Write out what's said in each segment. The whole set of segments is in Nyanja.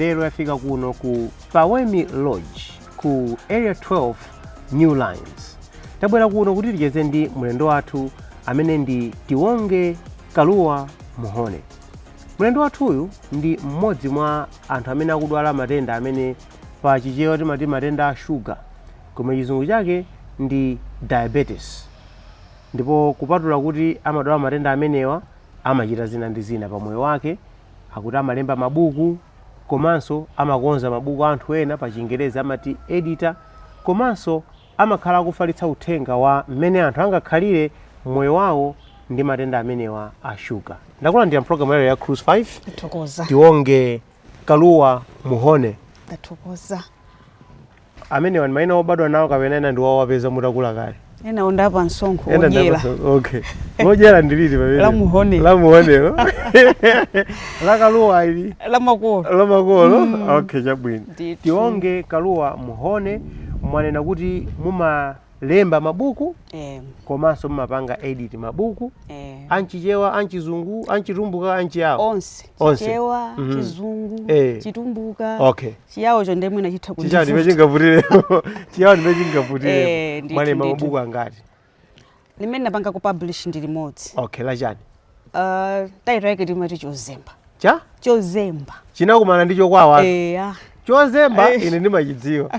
lero yafika kuno ku Pawemi Lodge ku Area 12 New Lines. Tabwera kuno kuti ticheze ndi mlendo wathu amene ndi Tionge Kaluwa Muhone. Mlendo wathuyu ndi mmodzi mwa anthu amene akudwala matenda amene pa chichewa timati matenda a sugar, koma chizungu chake ndi diabetes. Ndipo kupatula kuti amadwala matenda amenewa amachita zina ndi zina pa moyo wake, akuti amalemba mabuku komanso amakonza mabuku anthu ena pa Chingerezi amati editor, komanso amakhala akufalitsa uthenga wa mmene anthu angakhalire moyo wawo ndi matenda amenewa a sugar. Ndakulandira program ya Cruise 5. Ndatokoza. Tionge Kaluwa Muhone. Ndatokoza. Amenewa ni maina obadwa nawo kapena ena ndi wawo wapeza mutakula kale. Ena ondapa nsonko ojela. Okay. Ojela ndiliti pamene. La Muhone. La Muhone. La Kaluwa ili. La Makolo. La Makolo. Okay, chabwino. Tionge Kaluwa Muhone mwanena kuti mumalemba mabuku komanso mumapanga edit mabuku anchichewa, anchizungu, anchitumbuka, anchiyawo onse. Chichewa, chizungu, chitumbuka. Okay. Chiyawo cho ndemwe nachitha kuti. Chiyawo ndimechingavutire. Chiyawo ndimechingavutire. Mwalemba mabuku angati? Limene napanga ku publish ndi limodzi. Okay, la chani? Title yake timati Chozemba. Cha? Chozemba. Chinakumana ndi chokwawa. Chozemba Eh. ine ndimachidziwa.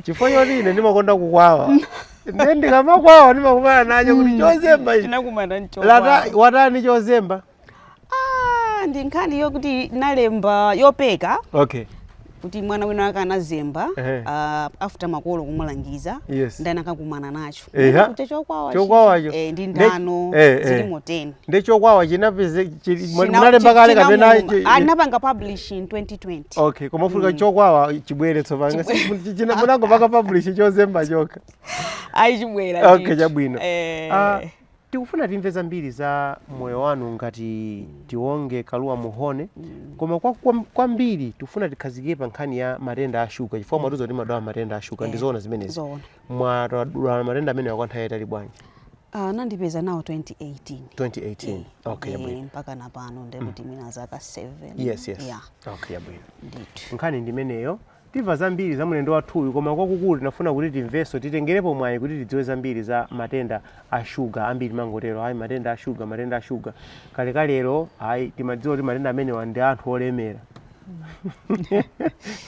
Chifukwa choti ine ndimakonda kukwawa. Ndi ndikamakwawa ndimakumana nacho kuti Chozemba ichi. Chinakumana ndi chokwawa. Watani Chozemba? Ndi nkhani yokuti nalemba yopeka. Okay. Kuti mwana wina wake anazemba after makolo kumulangiza ndani akakumana nacho. Kuti chokwawa. Chokwawacho. Ndi ndano zilimo 10. Ndi chokwawa chinapeze munalemba kale kapena anapanga publish in 2020. Okay, koma fuka chokwawa chibwere tsopanga. Munangopanga publish Chozemba choka. Ayi chibwera. Okay, chabwino. Tikufuna timve zambiri za moyo wanu ngati Tionge Kaluwa Muhone, koma kwambiri tikufuna tikhazikike pa nkhani ya matenda a sugar, chifukwa mwatuzo ndi madwala matenda a sugar ndizoona zimenezi. Mwadwala matenda amene kwa nthawi yayitali bwanji? Nandipeza nawo 2018. 2018. Okay, yabwino. Mpaka napano ndikuti mina zaka 7. Yes. Yeah. Okay, yabwino. Nkhani ndimeneyo. Tiva zambiri za mlendo wathuyu, koma kwakukulu tinafuna kuti timveso titengerepo mwayi kuti tidziwe zambiri za matenda a sugar. Ambiri mangotero ayi matenda a sugar. Kalekalero ayi timadziwa kuti matenda amenewa ndi anthu olemera.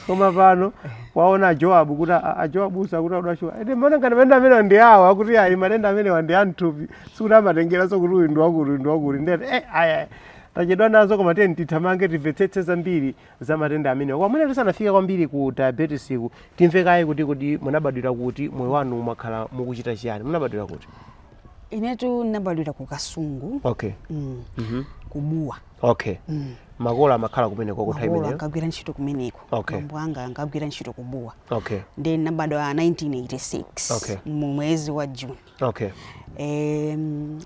Koma pano waona Joabu kuti Joabu sakuti adwa sugar. Ende mbona ngati matenda amenewa ndi awa kuti ayi matenda amenewa ndi anthupi. Sikuti amatengera so kuti uyu ndi wakuli ndete ayi. Tachedwa nazo koma tithamange timvetsetse zambiri za matenda amenewa. Kwa mwina tisanafika kwambiri ku diabetes ku timvekaye kuti munabadwira kuti moyo wanu umakhala mukuchita chiyani? Munabadwira kuti? Inetu nabadwira ku Kasungu. Okay. Kubuwa. Okay. Makolo amakhala kumeneko ku time imeneyo. Makolo akagwira ntchito kumeneko. Okay. Mambo anga akagwira ntchito kubuwa. Okay. Then nabadwa 1986. Okay. Mu mwezi wa June. Okay.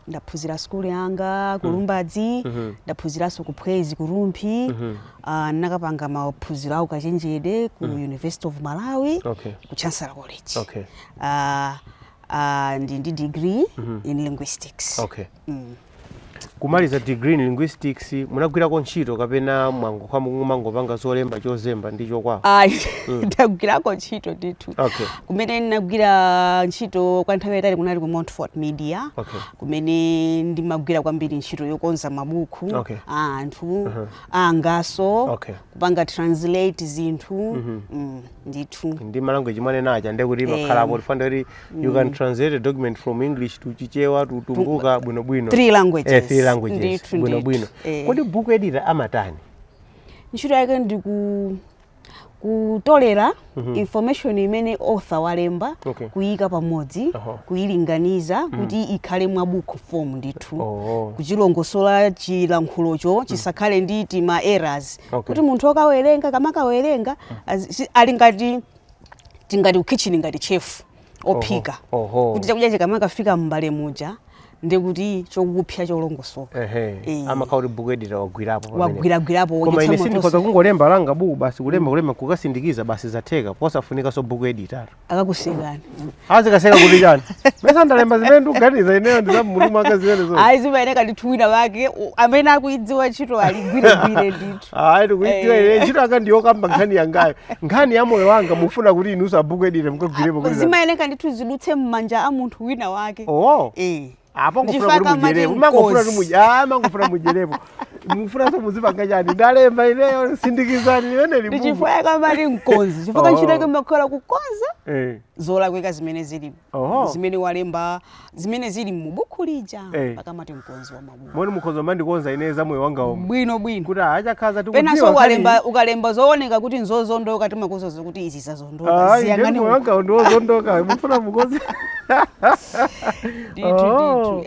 Ndaphunzira school yanga ku Lumbadzi, ndaphunziranso ku Phwezi ku Rumpi, nakapanga maphunziro awo Kachenjede ku University of Malawi, ku Chancellor College. Okay. Ndi degree in linguistics. Okay. Kumaliza degree in linguistics munagwirako ntchito kapena mangopanga zolemba Chozemba ndi chokwawa? Ndagwirako ntchito ndithu. Okay. Kumene ndinagwira ntchito kwa nthawi yayitali kunali ku Montfort Media. Okay. Kumene ndimagwira kwambiri ntchito yokonza mabuku anthu angaso. Okay. Kupanga translate zinthu ndithu. Ndi language mwanenaja ndekuti makhalapo tifanda kuti you can translate a document from English to Chichewa to Tumbuka bwinobwino. 3 languages. 3 languages. Bwinobwino. Kodi book editor amatani? Ntchito yake ndi kutolera information imene author walemba, kuyika pamodzi, kuyilinganiza kuti ikhale mwa book form ndithu. Kuchilongosola chilankhulocho chisakhale ndi ma errors. Kuti munthu akawerenga kamakawerenga ali ngati tingati ku kitchen ngati chef ophika. Kuti chakudya chikamaka fika m'mbale muja ndekuti chokupsya cholongosoka amakhauri book editor wagwirapo wagwiragwirapo koma ine sindikhoza kungolemba langa buku basi kulemba kukasindikiza basi zatheka posafunika so book editor akakusekani azikaseka kuti chani mesa ndalemba zimene ndikuganiza ineyo ndizamutu mwake zimene zo ayi zimayeneka ndithuwina wake amene akuidziwa ntchito aligwirigwire ndithu ayi tikuidziwa ine ntchito anga ndiyokamba nkhani yangayo nkhani ya moyo wanga mufuna kuti inuso book editor mukagwirepo kuti zimayeneka ndithu zidutse m'manja a munthu wina wake apo ngofuna kuti mujerepo mangofuna mujerepo mufuna so muzipanga chani ndalemba ineyo sindikizani limeneli buku ndichifuna kamati mkonzi chifukwa ntchito yake makhala kukonza zolakweka zimene zili zimene walemba zimene zili mubuku lija pakamati mkonzi wa mabuku moni mukhoza mandikonza ine za moyo wanga omwe bwino kuti achakhaza tikudziwa pena so ukalemba zooneka kuti nzozondoka timakuzoza kuti izi zazondoka ziyangani moyo wanga ndozondoka mufuna mukonzi ditu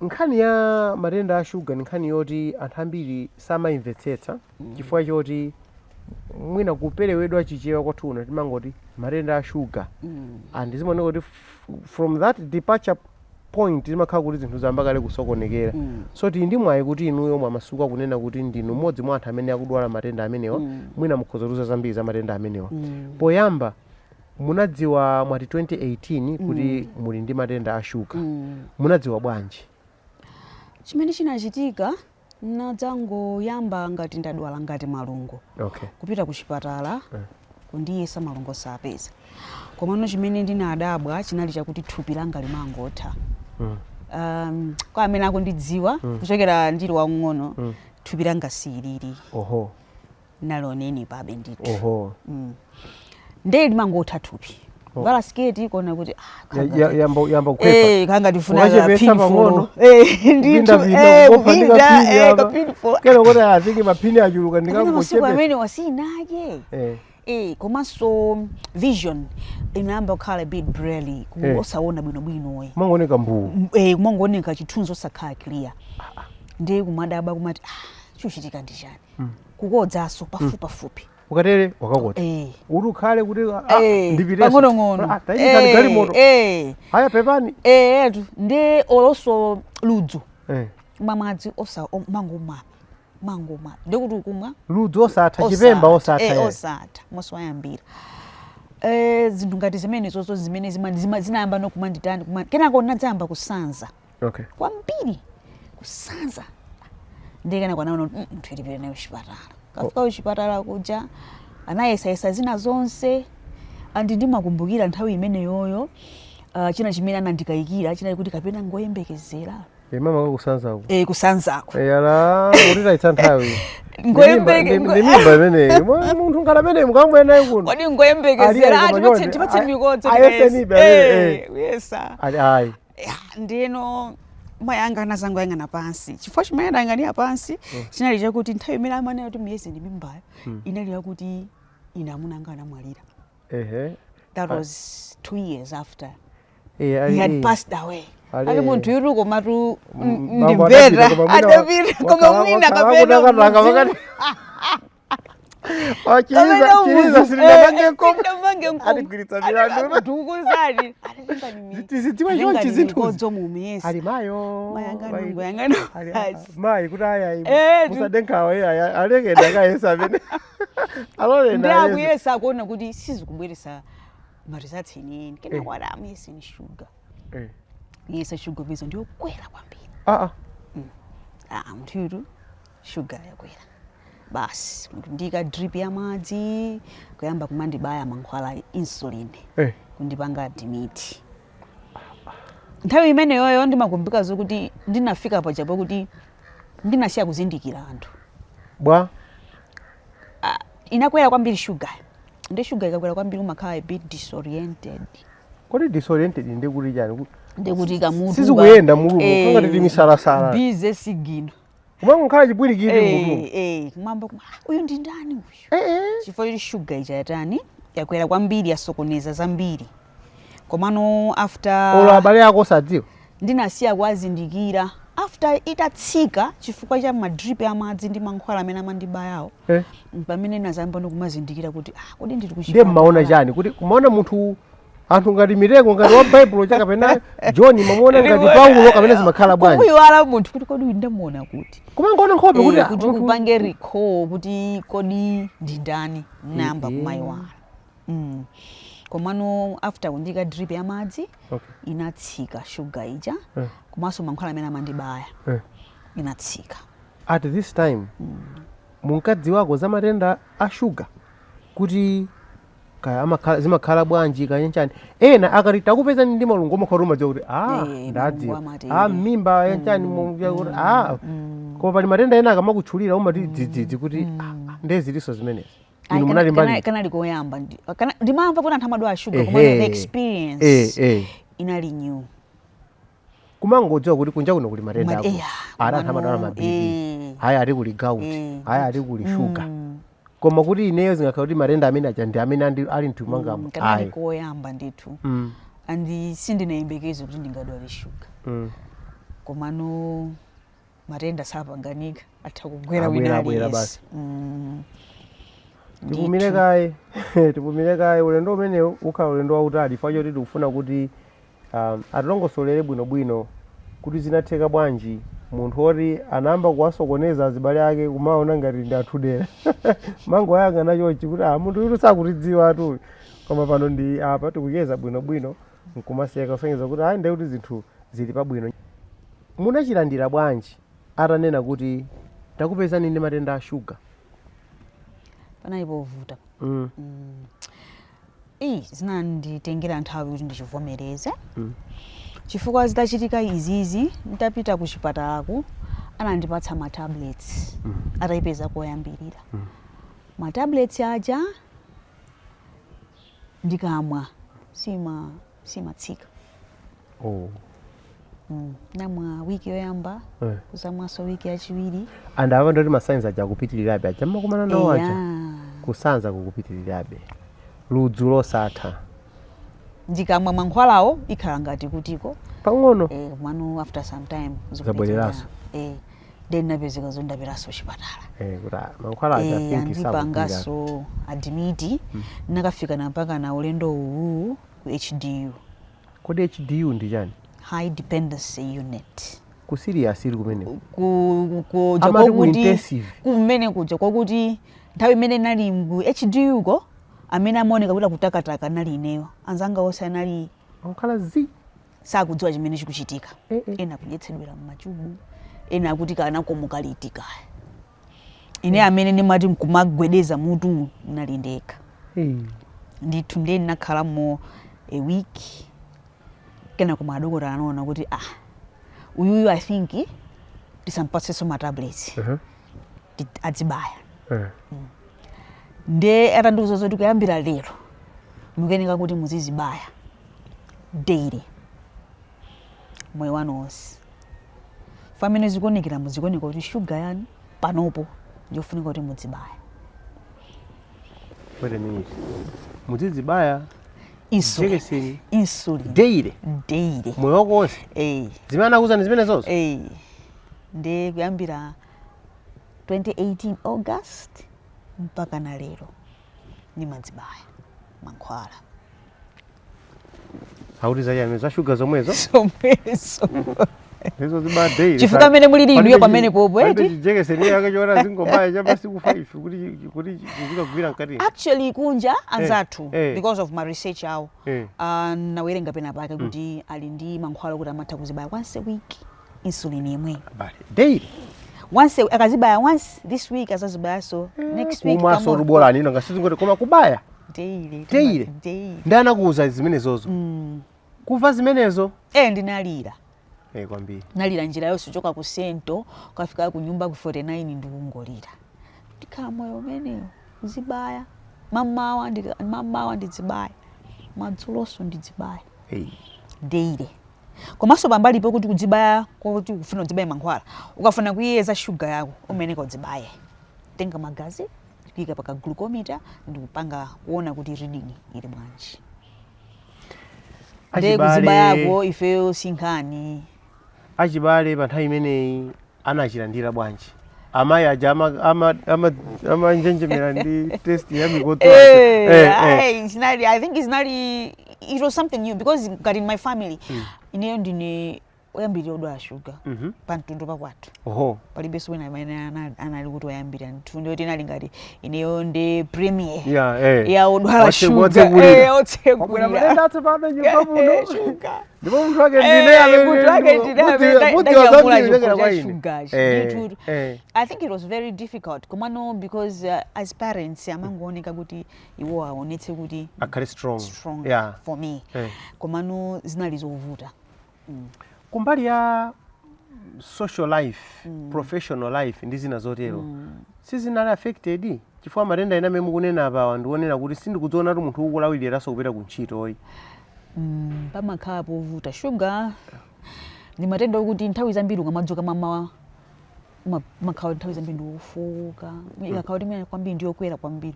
nkhani ya matenda a shuga nkhani yoti anthu ambiri samayimvetsetsa chifukwa choti mwina kuperewedwa chichewa kwathu timangoti matenda a shuga and zimaoneka kuti from that departure point zimakhala kuti zinthu zamba kale kusokonekera so ndi mwayi kuti inuyo mwamasuka kunena kuti ndinu mmodzi mwa anthu amene akudwala matenda amenewa mwina mukhoza kuza zambiri za matenda amenewa poyamba munadziwa mwati 2018 kuti muli ndi matenda a shuga munadziwa bwanji chimene chinachitika nadzangoyamba ngati ndadwala ngati malungo kupita ku chipatala kundiyesa malungo sapeza komano chimene ndinadabwa chinali chakuti thupi langa limangotha kwa amene akundidziwa kuchokera ndili wang'ono thupi langa silili naloneni pabe ndithu ndiye limangotha thupi vala sketi kona kuti yamba kukwepa kanga ndifuna pinful ndithu kapinful kero kuti aziki mapini achuluka ndingangochepa amene wasinake komanso vision inayamba kukhala bit braille osaona bwinobwino kumangooneka mbuu kumangooneka chithunzi osakhala clear ndiye kumadaba kumati chuchitika ndi chani kukodzaso pafupi ukatere wakakota uri ukhale kuti ndipiteso pang'onong'ono gali moto haya pepani etu ndi oloso ludzu mamadzi mangoma ndikuti ukumwa ludzu osatha chipemba osatha moswayambira zinthu ngati zimene zozo zimene zinayamba nokumanditani kenako nadzayamba kusanza kwambiri kusanza ndikana kwanaona munthu ilipire nayo chipatala kafika kuchipatala kuja anayesayesa zina zonse andi ndimakumbukira nthawi imene yoyo china chimene anandikayikira chinali kuti kapena ngoyembekezera mama kusanzako kusanzako yala uritaitsa nthawi ngoyembekezera imene munthu ngati amene mukamwe naye kuno kodi ngoyembekezera tipatse mikodzo yesa ayi ndino mayangana zangu yangana pansi chifukwa chimene ndayang'anira pansi chinali chakuti nthawi imene amanayo kuti miyezi ndi mimbayo inali yakuti ine amuna anga anamwalira that was 2 years after he had passed away ali munthu yutu komatu ndimvera adapita koma mwina kapena chiliza silindamange komo adigwiritsa milandu tukuzali zitizidziwa chonchi zinthu mumiyesi ali mayo mayangano mayi kuti aya musadenkawo alekeda kayesa amene alolenda ndakuyesa akuona kuti sizikubweresa marizatsi inini kena kwada amuyesi ni shuga yesa shuga bizo ndiyokwera kwambiri munthu yutu shuga yakwera basi ndika drip ya madzi kuyamba kumandibaya mankhwala insulin kundipanga adimiti nthawi imene yoyo ndimakumbika zokuti ndinafika pachapo kuti ndinasiya kuzindikira anthu bwa inakwera kwambiri sugar ndi sugar ikakwera kwambiri umakhala a bit disoriented kodi disoriented ndikuti chani ndikuti kamutu sizikuyenda mulumo kangati timisalasala bize sigino kumango nkhala chipwirikiti kumamba uyu ndi ndani uyu chifukwa ili sugar ija yatani yakwera kwambiri yasokoneza zambiri komano after olo abale ako osadziwa ndinasiya kwazindikira after itatsika chifukwa cha madrip ya madzi ndi mankhwala amene amandibayawo pamene nazayamba ndikumazindikira kuti kodi ndili kuchipatala ndiye mmaona chani kuti kumaona munthu anthu ngati Mireko ngati wa Bible chaka pena John mamuona ngati Paulo kapena zimakhala bwanji kuyiwala munthu kuti kodi ndamuona kuti kumangona nkhope kuti kupange recall kuti kodi ndi ndani namba kumayiwala komano after kundika drip ya madzi inatsika sugar ija komanso mankhwala amene amandibaya inatsika at this time munkadziwako za matenda a sugar kuti kaya zimakhala bwanji kanyanchani ena akati takupeza ndi malungo makharuma kuti ndadziwa mimba yanchani kuti koma pali matenda ena akamakutchulira umati dzidzidzi kuti ndeziliso zimenezi inu munali mbali kanali koyamba ndimamva kuti anthu amadwala sugar koma the experience inali new kumangodziwa kuti kunja kuno kuli matenda ako anthu amadwala mabibi haya ali kuli gout haya ali kuli sugar koma kuti ineyo zingakhala kuti matenda amene aja ndi amene ali mthumangamo kanali koyamba ndithu andi sindinayembekeze kuti ndingadwale sugar komano matenda sapanganika atha kugwera wina aliyense tipumire kaye ulendo umene ukhala ulendo wautali facho kuti tikufuna kuti atilongosolere bwinobwino kuti zinatheka bwanji munthu oti anayamba kuwasokoneza azibale ake kumaona ngati ndi athudera mango ayang'ana chonchi kuti munthu yutu sakutidziwa atu koma pano ndi apa tikuyeza bwinobwino nkumasiyeka kusonyeza kuti ndi kuti zinthu zili pabwino. Munachilandira bwanji atanena kuti takupezani ndi matenda a sugar? Panali povuta. Zinanditengera nthawi kuti ndichivomereze. Chifukwa zitachitika izizi nditapita ku chipatalaku anandipatsa ma tablets atayipeza koyambirira. Ma tablets aja ndikamwa simatsika. Namwa wiki yoyamba kuzamwaso wiki yachiwiri anda ndoti masainzi aja kupitirirabe aja makumana nawo aja kusanza kukupitirirabe ludzu losatha ndikamwa mankhwalawo ikhala ngati kutiko pang'ono mano after some time zabwereraso then napezeka zondaperaso chipatala kuti mankhwala aja ndipangaso admit nakafika mpaka na ulendo uwu ku HDU. Kodi HDU ndi chani? High dependency unit. Ku serious ili kumene ku intensive kumene kuja kwakuti nthawi imene nali mu HDU ko amene amaoneka kuti kutakataka nali ineyo anzanga onse anali okhala sakudziwa chimene chikuchitika. Ena kudyetsedwera m'machubu, ena kuti kana komukalitika ine amene nimati nkumagwedeza mutu nali ndekha. Ndithu ndeni nakhala mo a week kena kuma adokota anaona kuti uyuyu I think tisampatseso ma tablets adzibaya. Nde atandiuza zoti kuyambira lero mukenika kuti muzizibaya daily moyo wanu wonse. Famene zikuonekera muzikuoneka kuti sugar yani panopo ndiofunika kuti mudzibaya. Wait a minute. Muzizibaya insulin daily moyo wako wonse zimene akuza ndi zimene zonso nde kuyambira 2018 August mpaka na lero nimadzibaya mankhwala. Hauti zayani za sugar zomwezo Hizo zibaya daily. Chifukwa mene muli liduyo pamene popo jekeseni akachora zingobaya chapa siku 5 kuti kuzika nkati. Actually kunja anzathu because of my research awo nawerenga pena pake kuti ali ndi mankhwala kuti amatha kuzibaya once a week insulin imwe daily. Once akazibaya once this week azazibaya so next week kama so rubola nino ngasizingote koma kubaya daily. Ndana kuuza zimene zozo kuva zimenezo ndinalira kwambiri nalira njira yonse choka ku Sento ukafika ku nyumba ku 49 ndikungolira ndikhala moyo umeneyo uzibaya mamawa ndidzibaya madzuloso ndidzibaya daily. Komanso pambalipo kuti kudzibaya kuti ufuna kudzibaya mankhwala ukafuna kuyeza sugar yako umeneka udzibaya tenga magazi kuyika paka glucometer ndikupanga kuona kuti reading ili bwanji. Nde kuzibaya yako ifeyo sinkhani achibale pa nthawi imeneyi anachilandira bwanji amayi aja ama njenjemera ndi test ya mikoto I think it's not it was something new because got in my family. Ineyo ndine oyambirira odwala sugar pamtundu pakwathu. Palibe wina amene anali kuti oyambirira mtundu yoti inali ngati ineyo ndi premier ya odwala sugar otsegulira matenda atsopano nyumba muno ndipo munthu wake ndine I think it was very difficult komano because as parents amangooneka kuti iwo aonetse kuti akhale strong for me komano zinali zovuta. Kumbali ya social life, professional life ndi zina zotero. Sizinali affected chifukwa matenda ena memu kunena apa wandiwonera kuti sindikudziona kuti munthu ukulawiriraso kupita ku ntchito oyi. Pamakhala povuta sugar ni matenda okuti nthawi zambiri ukamadzuka mamawa makhala nthawi zambiri ndiofuka ikakhala kuti mene kwambiri ndiyokwera kwambiri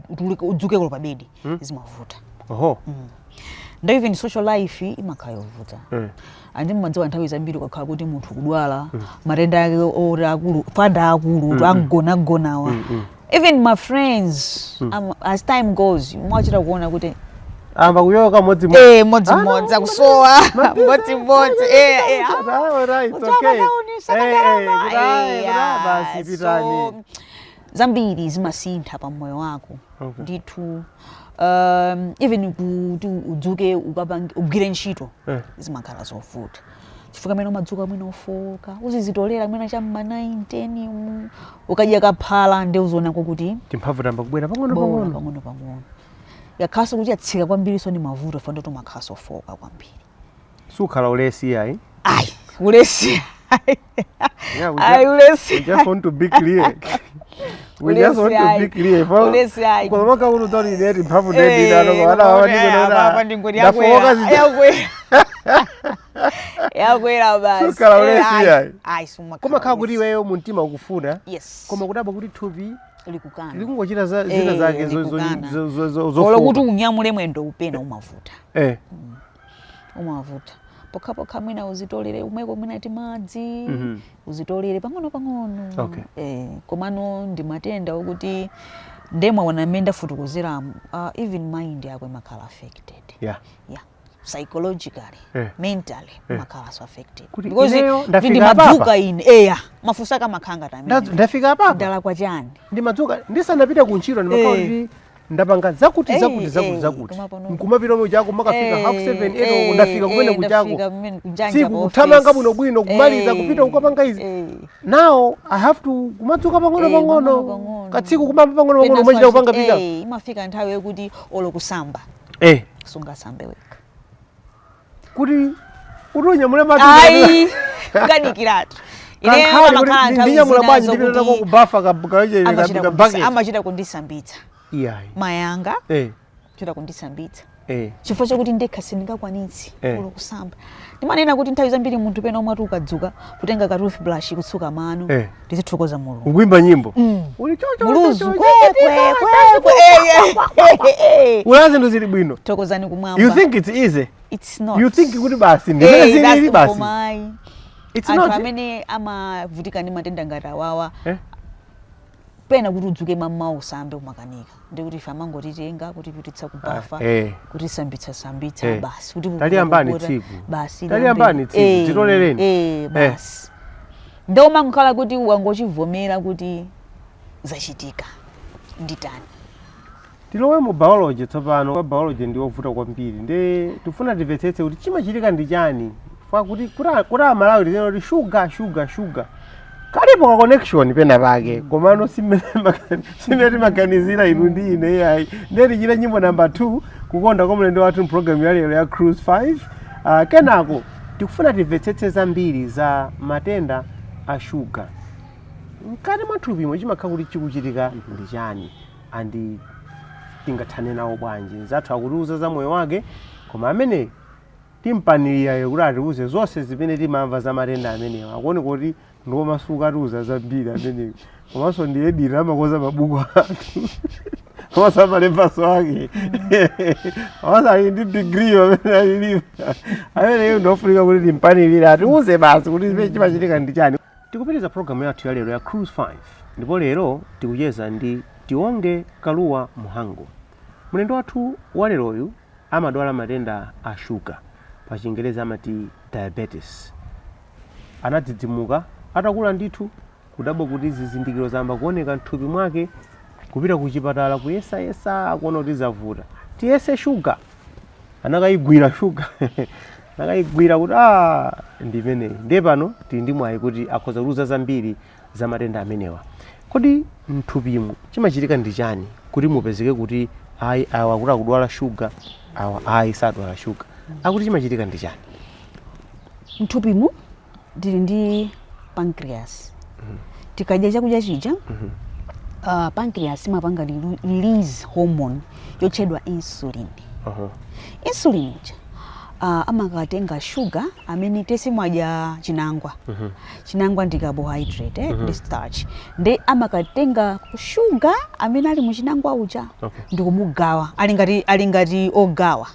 kuti udzuke kulo pa bedi zimavuta. Ndo even social life imakhala yovuta. Andi mmadziwa nthawi zambiri ukakhala kuti munthu kudwala matenda ake ora akulu fanda akulu angonawa. Even my friends as time goes mwachita kuona kuti amba kuyoka modzi akusowa modzi alright okay basi pitani zambiri zimasintha pa moyo wako ndithu even kuti udzuke ugwire ntchito zimakhala zovuta chifukwa mene umadzuka mwina ofoka uzizitolera mwina cham'ma 9-10 ukadya kaphala ndi uzonako kuti timphamvu tamba kubwera pang'ono yakhaso kuti yatsika kwambiri so ni mavuto fanda to makhaso ofoka kwambiri sukhala ulesi yayi ulesi ulesi just want to be clear we just want to be clear ulesi yayi kwa maka uno tori neti mphamvu neti nalo ala awani yakwera basi sukhala ulesi yayi koma khala kuti iweyo muntima ukufuna koma kudaba kuti thupi likukana likungochita zina zake zofuka kuti unyamule mwendo upena umavuta umavuta pokha mwina uzitolere umweko mwina ti madzi uzitolere pang'ono komano ndi matenda okuti ndemwe wana menda futukuzira even mind yako imakhala affected psychologically mentally makhala so affected because ndi madzuka ine mafusa kama khanga tamene ndafika apa ndala kwa chani ndi madzuka ndisanapita ku ntchito ndimakhala ndapanga zakuti nkumapita mu chako makafika 6:30 ndafika kumene kuchako siku kuthamanga bwino kumaliza kupita ukapanga izi now I have to kumadzuka pang'ono katsiku kumapa pang'ono umachita kupanga pika imafika nthawi yokuti olo kusamba sungasambe weka kuti unyamule madzuka kadikiratu ndinyamula bwanji ndipita nako kubafa amachita kundisambitsa mayanga chita kundisambitsa chifukwa chakuti ndekha sindingakwanitsi ulo kusamba ndimanena kuti nthawi zambiri munthu pena umati ukadzuka kutenga ka toothbrush kutsuka mano ndizithokoza Mulungu kuimba nyimbo muluzu ulazi ndo zili bwino thokozani kumwamba you think it's easy it's not you think kuti basi ndimene zili basi it's not amene amavutika ndi matenda ngati awawa pena kuti udzuke mama usambe umakanika ndikuti ife amangotitenga kuti pititsa kubafa kuti sambitsa basi kuti taliyambani tsiku basi taliyambani tsiku tilolereni basi ndio mangakhala kuti wangochivomera kuti zachitika nditani tilowe mu biology tsopano kwa biology ndi wovuta kwambiri ndi tifuna timvetsetse kuti chimachitika ndi chani fa kuti Malawi tinena kuti sugar kalipo ka connection pena pake komano simene maganizira inu ndi ine yayi ndeti chita nyimbo number 2 kukonda kwa mlendo wathu program yalero ya Cruise 5 kenako tikufuna timvetsetse zambiri za matenda a sugar mkati mwathupi chimakhala kuti chikuchitika ndi chani andi tingathane nawo bwanji zathu akutiuza za moyo wake koma amene timpanirira kuti atiuze zonse zimene timamva za matenda amenewa akuone kuti ndo masuka atiuza zambiri amenewa komanso ndiyedira amakoza mabuku athu komanso amalembaso ake komanso ali ndi degree amene alilipa ameneyo ndofunika kuti timpanirira atiuze basi kuti zimene chimachitika ndi chani. Tikupitiriza programu yathu ya lero ya Cruise 5 ndipo lero tikucheza ndi Tionge Kaluwa Muhango. Mlendo wathu wa leroyu amadwala matenda a shuga, pa Chingereza amati diabetes, anadzidzimuka atakula ndithu kudabwa kuti zizindikiro zamba kuoneka mthupi mwake, kupita ku chipatala kuyesa akuona kuti zavuta, tiyese shuga, anakayigwira shuga nakayigwira kuti ndimeneyi. Ndiye pano tili ndi mwayi kuti akhoza kuluza zambiri za matenda amenewa. Kodi mthupimu chimachitika ndi chani kuti mupezeke kuti ayi awa akuti akudwala shuga, awa ayi sadwala shuga, akuti chimachitika ndi chani? Mthupimu tili ndi pancreas. Tikadya chakudya chija, pancreas imapanga release hormone yotchedwa insulin. Insulin ija amakatenga sugar amene tese mwadya chinangwa. Chinangwa ndi carbohydrate, ndi starch. Nde amakatenga sugar amene ali mu chinangwa uja ndi kumugawa, ali ngati ogawa,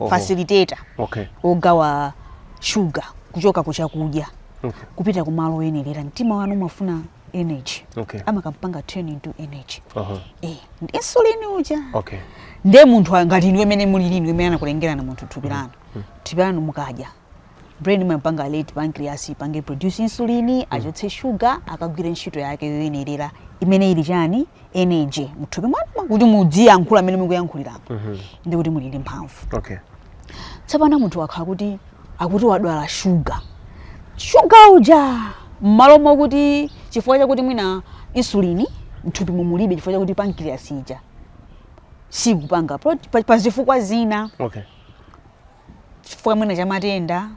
facilitator, ogawa sugar kuchoka ku chakudya kupita ku malo oyenera. Mtima wanu umafuna energy, amakampanga turn into energy. Insulin uja. Nde munthu ngati inu amene muli linu amene anakulengerana munthu thupi lanu mukadya, brain imapanga late pancreas ipange produce insulin, achotse sugar, akagwire ntchito yake yoyenerera imene ili chani, energy muthupi mwanu, kuti mudziyankhula amene mukuyankhulirapo, ndi kuti muli ndi mphamvu. Tsopano munthu akhala kuti akuti wadwala sugar uja, m'malo mwakuti chifukwa chakuti mwina insulin mthupi mulibe, chifukwa chakuti pancreas ija sikupanga pa zifukwa zina, chifukwa mwina cha matenda,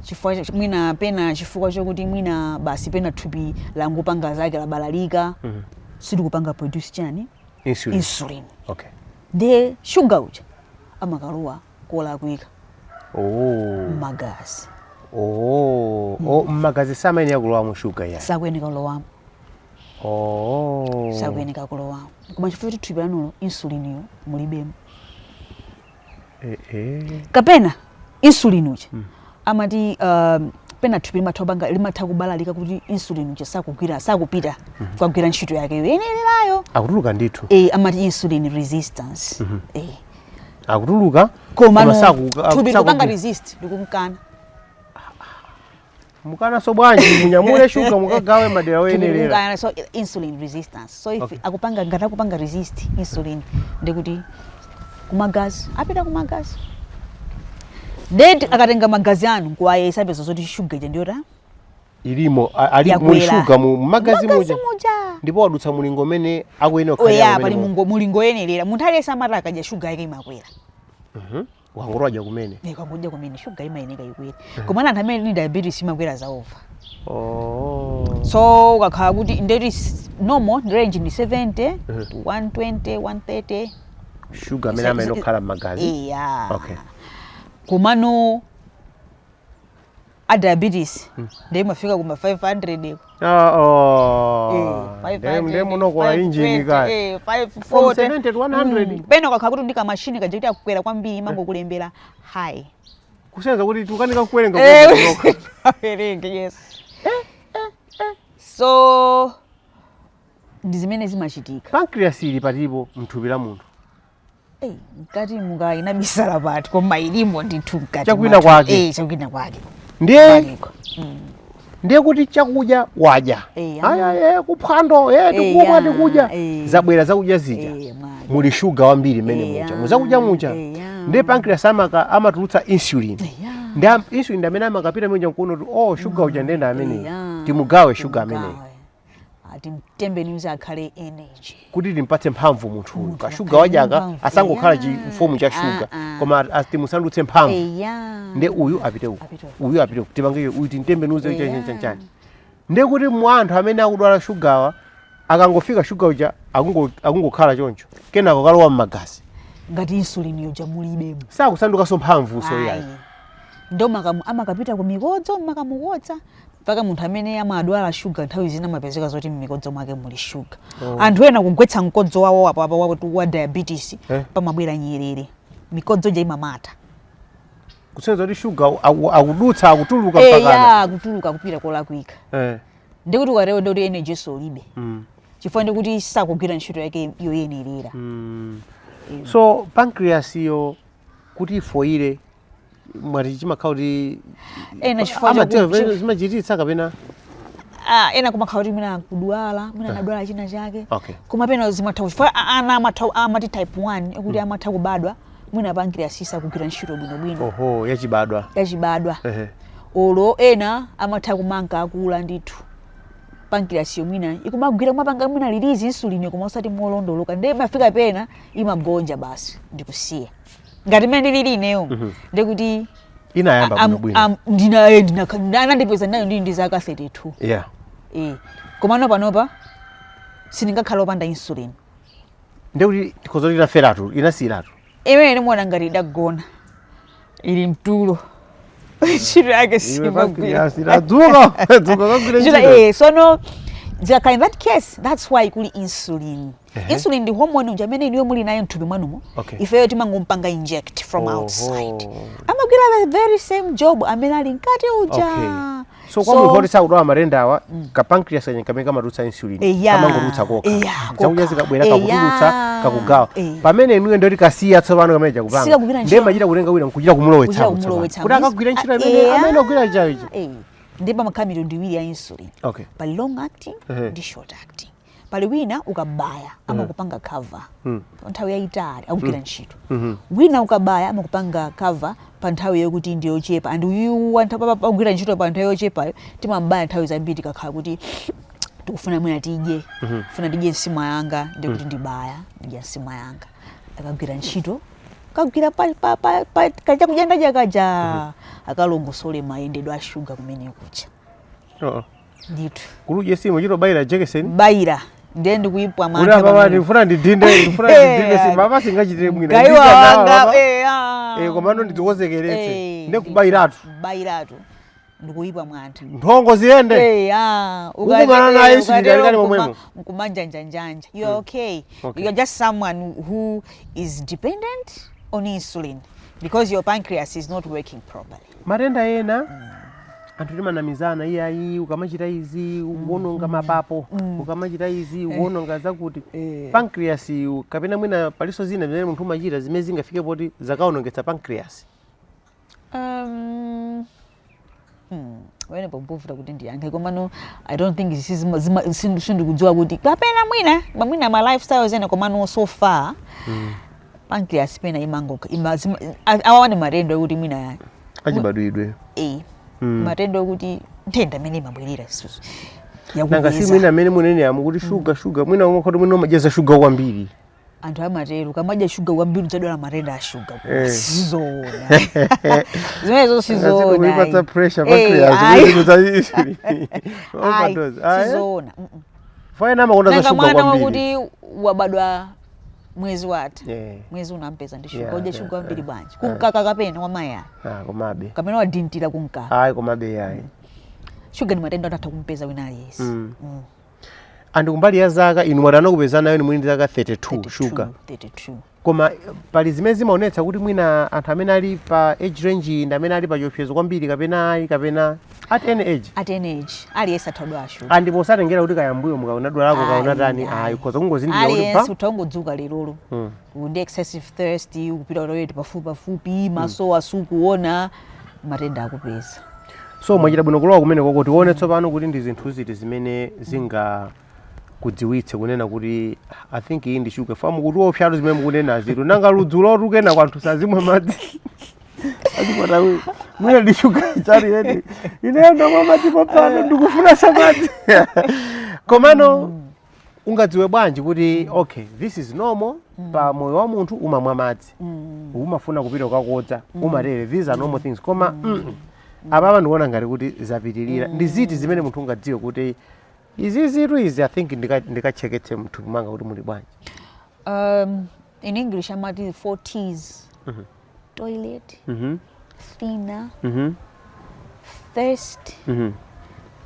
chifukwa mwina pena chifukwa chokuti mwina basi pena thupi langopanga zake labalalika, silikupanga produce chani, insulin. Nde sugar uja amakalowa kolakwika mmagazi. Mmagazi samayenera kulowa mu sugar ya? Sakuyenera kulowamo. Sakuyenera kulowamo. Koma chifukwa kuti thupi lanulo insulin yo mulibemo. Kapena insulin uja amati pena thupi limatha kubalalika kuti insulin uja sakupita kukagwira ntchito yake yoyenererayo. Akutuluka ndithu. Amati insulin resistance. Akutuluka koma thupi likupanga resist likumkana. Mukana so bwanji munyamule sugar mukagawe madera oyenerera. So insulin resistance. So if akupanga ngata kupanga resist insulin ndikuti kumagazi apita kumagazi. Ded akatenga magazi anu kuwayesa bezo zoti sugar ija ndiyota ilimo ali mu sugar mu magazi muja, ndipo wadutsa mulingo mene akuyenera kukhala pali mulingo yenerera. Munthu aliyesa amati akadya sugar yake imakwera. Wangorwadya kumene. Kwakudya kumene sugar imayenera ikwera. Koma anthu amene ni diabetes imakwera zaova. So ukakhala kuti ndeti normal range ni 70 120 130 sugar amene amayenera kukhala mmagazi. Komano a diabetes nde mafika kuma 500 nde munokola injini kaya 540 100 peno kakhala kuti ndika machine kajekuti akukwera kwambiri imango kulembera high, kusenza kuti tukanika kukwerenga kuwerenga. Yes. So ndizimene zimachitika. Pancreas ili patipo mthupi la munthu. Mkati muka inabisala pati koma ilimo ndithu mkati. Chakwina kwake. Chakwina kwake. Ndiye kuti chakudya wadya. Kuphwando tikumwa tikudya. Zabwera zakudya zija. Muli sugar wambiri mene mucha. Muzakudya mucha. Ndiye pancreas amatulutsa insulin. Ndiye insulin amene amakapita mwenja kuona kuti sugar uja ndenda amene timugawe sugar amene. Timtembe niuze akhale energy. Kuti timpatse mphamvu munthu. Ka sugar wajaka asangokhala chifomu cha sugar. Koma timusandutse mphamvu. Nde uyu apite uko. Uyu apite uko. Tipange uyu timtembe niuze chanchani. Nde kuti mu anthu amene akudwala sugar akangofika sugar uja akungokhala choncho. Kenako kalowa mmagazi. Ngati insulin yoja mulibemo. Sakusanduka so mphamvu so yayi. Ndo amakapita ku mikodzo makamukodza. Paka munthu amene amadwala sugar nthawi zina mapezeka zoti mmikodzo mwake muli sugar. Anthu ena kugwetsa mkodzo wawo apo wa diabetes pamabwera nyerere. Mikodzo ja imamata. Kusenza kuti sugar akudutsa akutuluka mpaka. Akutuluka kupita kolakwika. Ndikuti ukarewe ndoti energy solibe. Chifukwa ndikuti sakugwira ntchito yake yoyenerera. So pancreas yo kuti ifoire mwati chimakhala kuti ena chifukwa zimachititsa kapena ena kumakhala kuti mwina kudwala mwina anadwala china chake okay. Koma pena zimatha chifukwa ana amati type 1 ekuti amatha kubadwa mwina pancreas kugwira ntchito bwinobwino oho yachibadwa olo ena amatha kumanga akula ndithu pancreas mwina ikumagwira kumapanga mwina release insulin koma usati molondoloka ndiye mafika pena imagonja basi ndikusiya ngati mene lili ineyo ndikuti inayamba bwino ndinandipeza nayo ndi zaka 32 koma panopa sindingakhala opanda insulin ndikuti tikhoza inaferatu inasiratu imene mwana ngati idagona ili mtulo ntchito yake simagwira sono in that case that's why kuli insulin. Insulin ndi hormone unja amene iniyo muli nayo mthupi mwanumo ifeyo timangompanga inject from outside amagwira the very same job amene ali nkati uja so kwa munthu otisa kudwala matenda awa ka pancreas kanye kamene kamadutsa insulin kamangorutsa koka chakudya zikabwera kakutulutsa kakugawa pamene inuyo ndoti kasiya tsopano kamene chakupanga ndiye machita kutenga wina nkuchita kumulowetsa kuti akagwira ntchito imene amene ogwira chawicho ndiye pamakhala mitundu iwiri ya insulin pali long acting ndi short acting. Pali wina ukabaya amakupanga cover nthawi yayitali akugwira ntchito wina ukabaya amakupanga cover pa nthawi yokuti ndi yochepa and uyu akugwira ntchito pa nthawi yochepayo timambaya nthawi zambiri tikakhala kuti tikufuna mwina tidye funa tidye nsima yanga ndikuti ndibaya ndidya nsima yanga akagwira ntchito kagwira kaja kujanda kaja akalongosole mayendedwe a sugar kumene kucha ndithu kuluje simu chito bayira jekeseni bayira ndiye ndikuipwa mwana ula baba ndifuna ndidinde si mama singachitire mwina ndidya wanga komano nditokozekeretse ndekubayiratu bayiratu ndikuipwa mwana nthongo ziyende ukumana naye insulin kali momwemo nkumanja njanja you are okay you are just someone who is dependent on insulin because your pancreas is not working properly. Matenda ena anthu timanamizana iyayi ukamachita izi uwononga mapapo ukamachita izi uwononga zakuti pancreas kapena mwina paliso zina zimene munthu umachita zimene zingafike poti zakawonongetsa pancreas wene pombovuta kuti ndiyankhe komano I don't think this is sindikudziwa kuti kapena mwina ma lifestyles ena komano so far pancreas pena imangoka awane matenda kuti mwina achibadwidwe matenda okuti nthenda amene imabwerera nanga si mwina amene munene amukuti sugar mwina umwe mwina umajeza sugar kwambiri anthu amatero kamadya sugar kwambiri udzadwala matenda a sugar sizona zimenezo sizona kuipatsa pressure pancreas sizona fayina amakonda za sugar kwambiri kuti wabadwa mwezi wati mwezi unampeza ndi sugar udya sugar kwambiri bwanji kunkaka kapena wamaya komabe kapena wadintira kunkaka komabe sugar ni matenda atatha kumpeza wina aliyense andi kumbali ya zaka inu mwatana kupezana nayo ni mwini zaka 32 sugar 32 koma pali zimene zimaonetsa kuti mwina anthu amene ali pa age range ndi amene ali pa chiopsezo kwambiri kapena at any age aliyese atadwala sugar andi posatengera kuti kayambuyo mukaonadwalako kaonatani koza kungozindikira kuti aliyese utangodzuka lero ndi excessive thirst kupita toilet pafupi maso asukuona matenda akupeza so mwachita bwino kulowa kumene koko tione tsopano kuti ndi zinthu ziti zimene kudziwitse kunena kuti I think iyi ndi sugar famu kuti opyalo zimene mukunena zitu nanga ludzulo tukena kwanthu sazimwe madzi azipota mwina ndi sugar chali yedi ineyo ndomwe madzi popano ndikufuna samadzi komano ungadziwe bwanji kuti okay this is normal pa moyo wa munthu umamwa madzi umafuna kupita ukakodza umatere these are normal things koma apa ndikuona ngati kuti zapitirira ndi ziti zimene munthu ungadziwe kuti izi zitu izi I think ndikacheketse mthupi mwanga kuti muli bwanji in English amati 4 T's toilet thinner thirst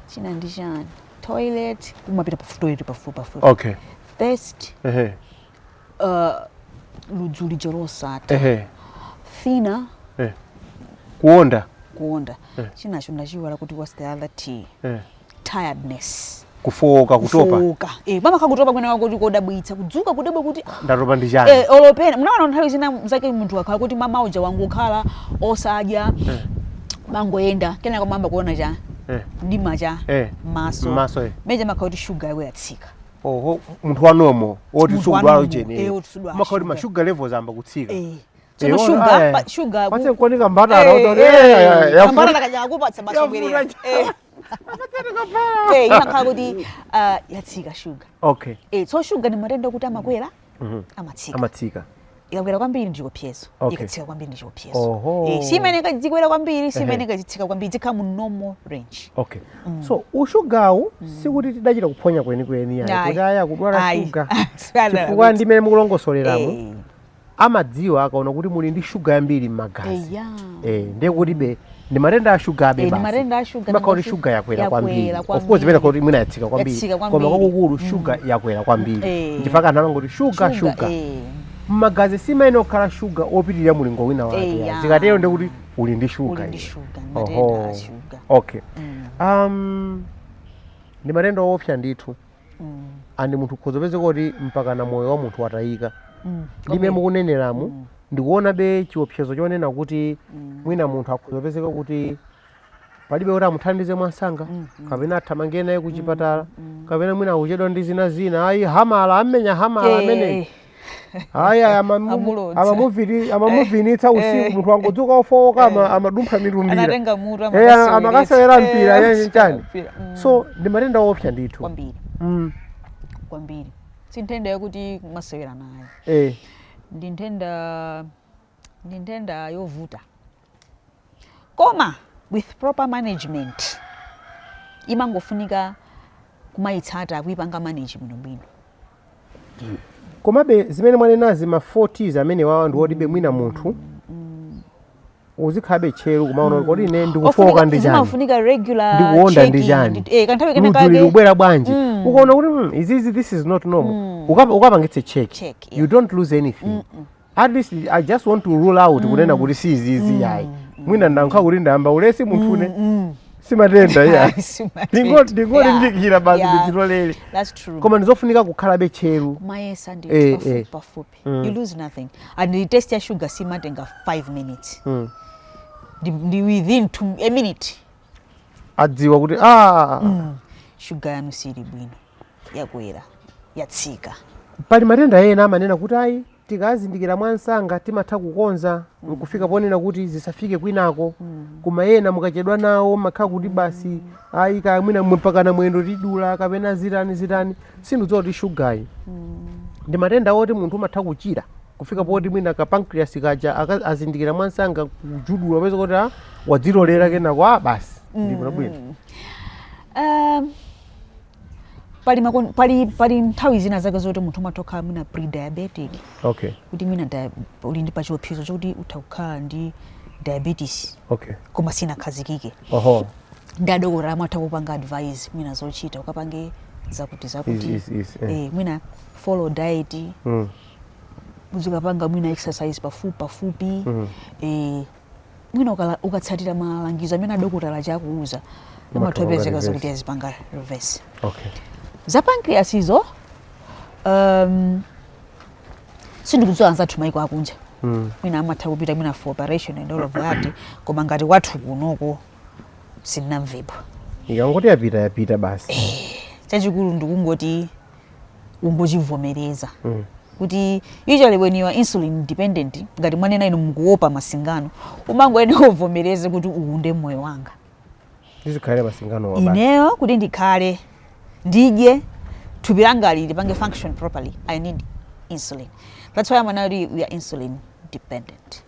china ndi chani toilet kumapita pafupi okay thirst ludzuli jorosata thinner kuonda chinacho ndachiwala kuti what's the other T tiredness kufoka kutopa mama kakutopa kwena wako kuti kodabwitsa kudzuka kudabwa kuti ndatopa ndi chani olopena munaona nthawi zina mzake munthu akhala kuti mama uja wangu khala osadya mangoyenda kena kwa mamba kuona cha ndi macha maso meja makhala kuti sugar yako yatsika oho munthu wanomo oti sudwala ujene makhala kuti ma sugar levels amba kutsika so sugar pase kuoneka mbatata mbatata kaja kupatsa basogwerera imakhala kuti yatsika sugar so sugar ni matenda kuti amakwera amatsika ikakwera kwambiri ndi chiopsezo ikatsika kwambiri ndi chiopsezo simeneka dzikwera kwambiri simeneka zitsika kwambiri zikhala mu normal range so ushugawu sikuti tidachita kuphonya kweni yayi kuti aya kudwala sugar chifukwa ndimene mukulongosoleramu amadziwa akaona kuti muli ndi sugar yambiri m'magazi ndiye kuti ndi matenda a sugar abe basi makhala kuti sugar yakwera kwambiri of course imene kuti mwina yatsika kwambiri koma kwakukulu sugar yakwera kwambiri chifukwa anthu amangoti sugar m'magazi simayenera kukhala sugar opitirira mulingo wina wake zikatero ndi kuti uli ndi sugar ndi matenda opsa ndithu andi munthu khozopeze kuti mpaka na moyo wa munthu watayika ndime mukuneneramu ndikuona be chiopsezo chonena kuti mwina munthu akhozopezeka kuti palibe kuti amuthandize mwansanga kapena athamange naye ku chipatala kapena mwina akuchedwa ndi zina ayi hamala amenya hamala ameneyi aya amamuvinitsa usiku munthu wangodzuka ofowoka amadumpha mitumbira amakasewera mpira yenchani so ndi matenda opsa ndithu kwambiri si nthenda yakuti masewera nayo ndi nthenda yovuta koma with proper management imangofunika kumayitsata kuipanga manage bwinobwino komabe zimene mwanenazi ma 40s amene wawa ndi woti be mwina munthu uzikhabe tcheru kumaona kuti ine ndikufoka ndi chani zimafunika regular ndikuwonda ndi chani kanthawi kene kake ludzu lubwera bwanji ukaona kuti izizi this is not normal ukapangitse check you don't lose anything at least I just want to rule out kunena kuti si izizi yayi mwina ndankha kuti ndayamba ulesi munthune simatenda ya ndingolimbikira basi ndichitolere koma ndizofunika kukhalabe tcheru mayesa ndi pafupi you lose nothing and the test ya sugar simatenga 5 minutes ndi within a minute adziwa kuti sugar yanu sili bwino yakwera yatsika pali matenda ena amanena kuti ayi tikazindikira mwansanga timatha kukonza kufika ponena kuti zisafike kwinako koma ena mukachedwa nawo makhala kuti basi ayi kamwina mpakana mwendo tidula kapena zitani sindidziwa kuti shugayi ndi matenda oti munthu umatha kuchira kufika poti mwina ka pancreas kaja azindikira mwansanga kujudula peza kuti wadzilolera kenako basi ndipo bwino pali nthawi zina zake zoti munthu umatokhala mwina pre-diabetic kuti mwina uli ndi pachiopsezo chokuti utha kukhala ndi diabetes koma sinakhazikike ndi adokotala amatha kupanga advice mwina zochita ukapange zakuti mwina follow diet uzikapanga mwina exercise pafupi mwina ukatsatira malangizo amene adokotala chakuuza umathopezeka zokuti azipanga reverse za pancreas izo sindikudziwa anzathu maiko akunja mwina amatha kupita mwina for operation and all of that koma ngati wathu kunoko sinnamvepo ikangoti yapita basi chachikulu ndikungoti ungochivomereza kuti usually when you are insulin dependent ngati mwanena inu mukuopa masingano umangoyenera uvomereze kuti uwunde moyo wanga zikhale masingano wabasi ineyo kuti ndikhale ndidye thupi langa lipange function properly I need insulin. That's why we are insulin dependent.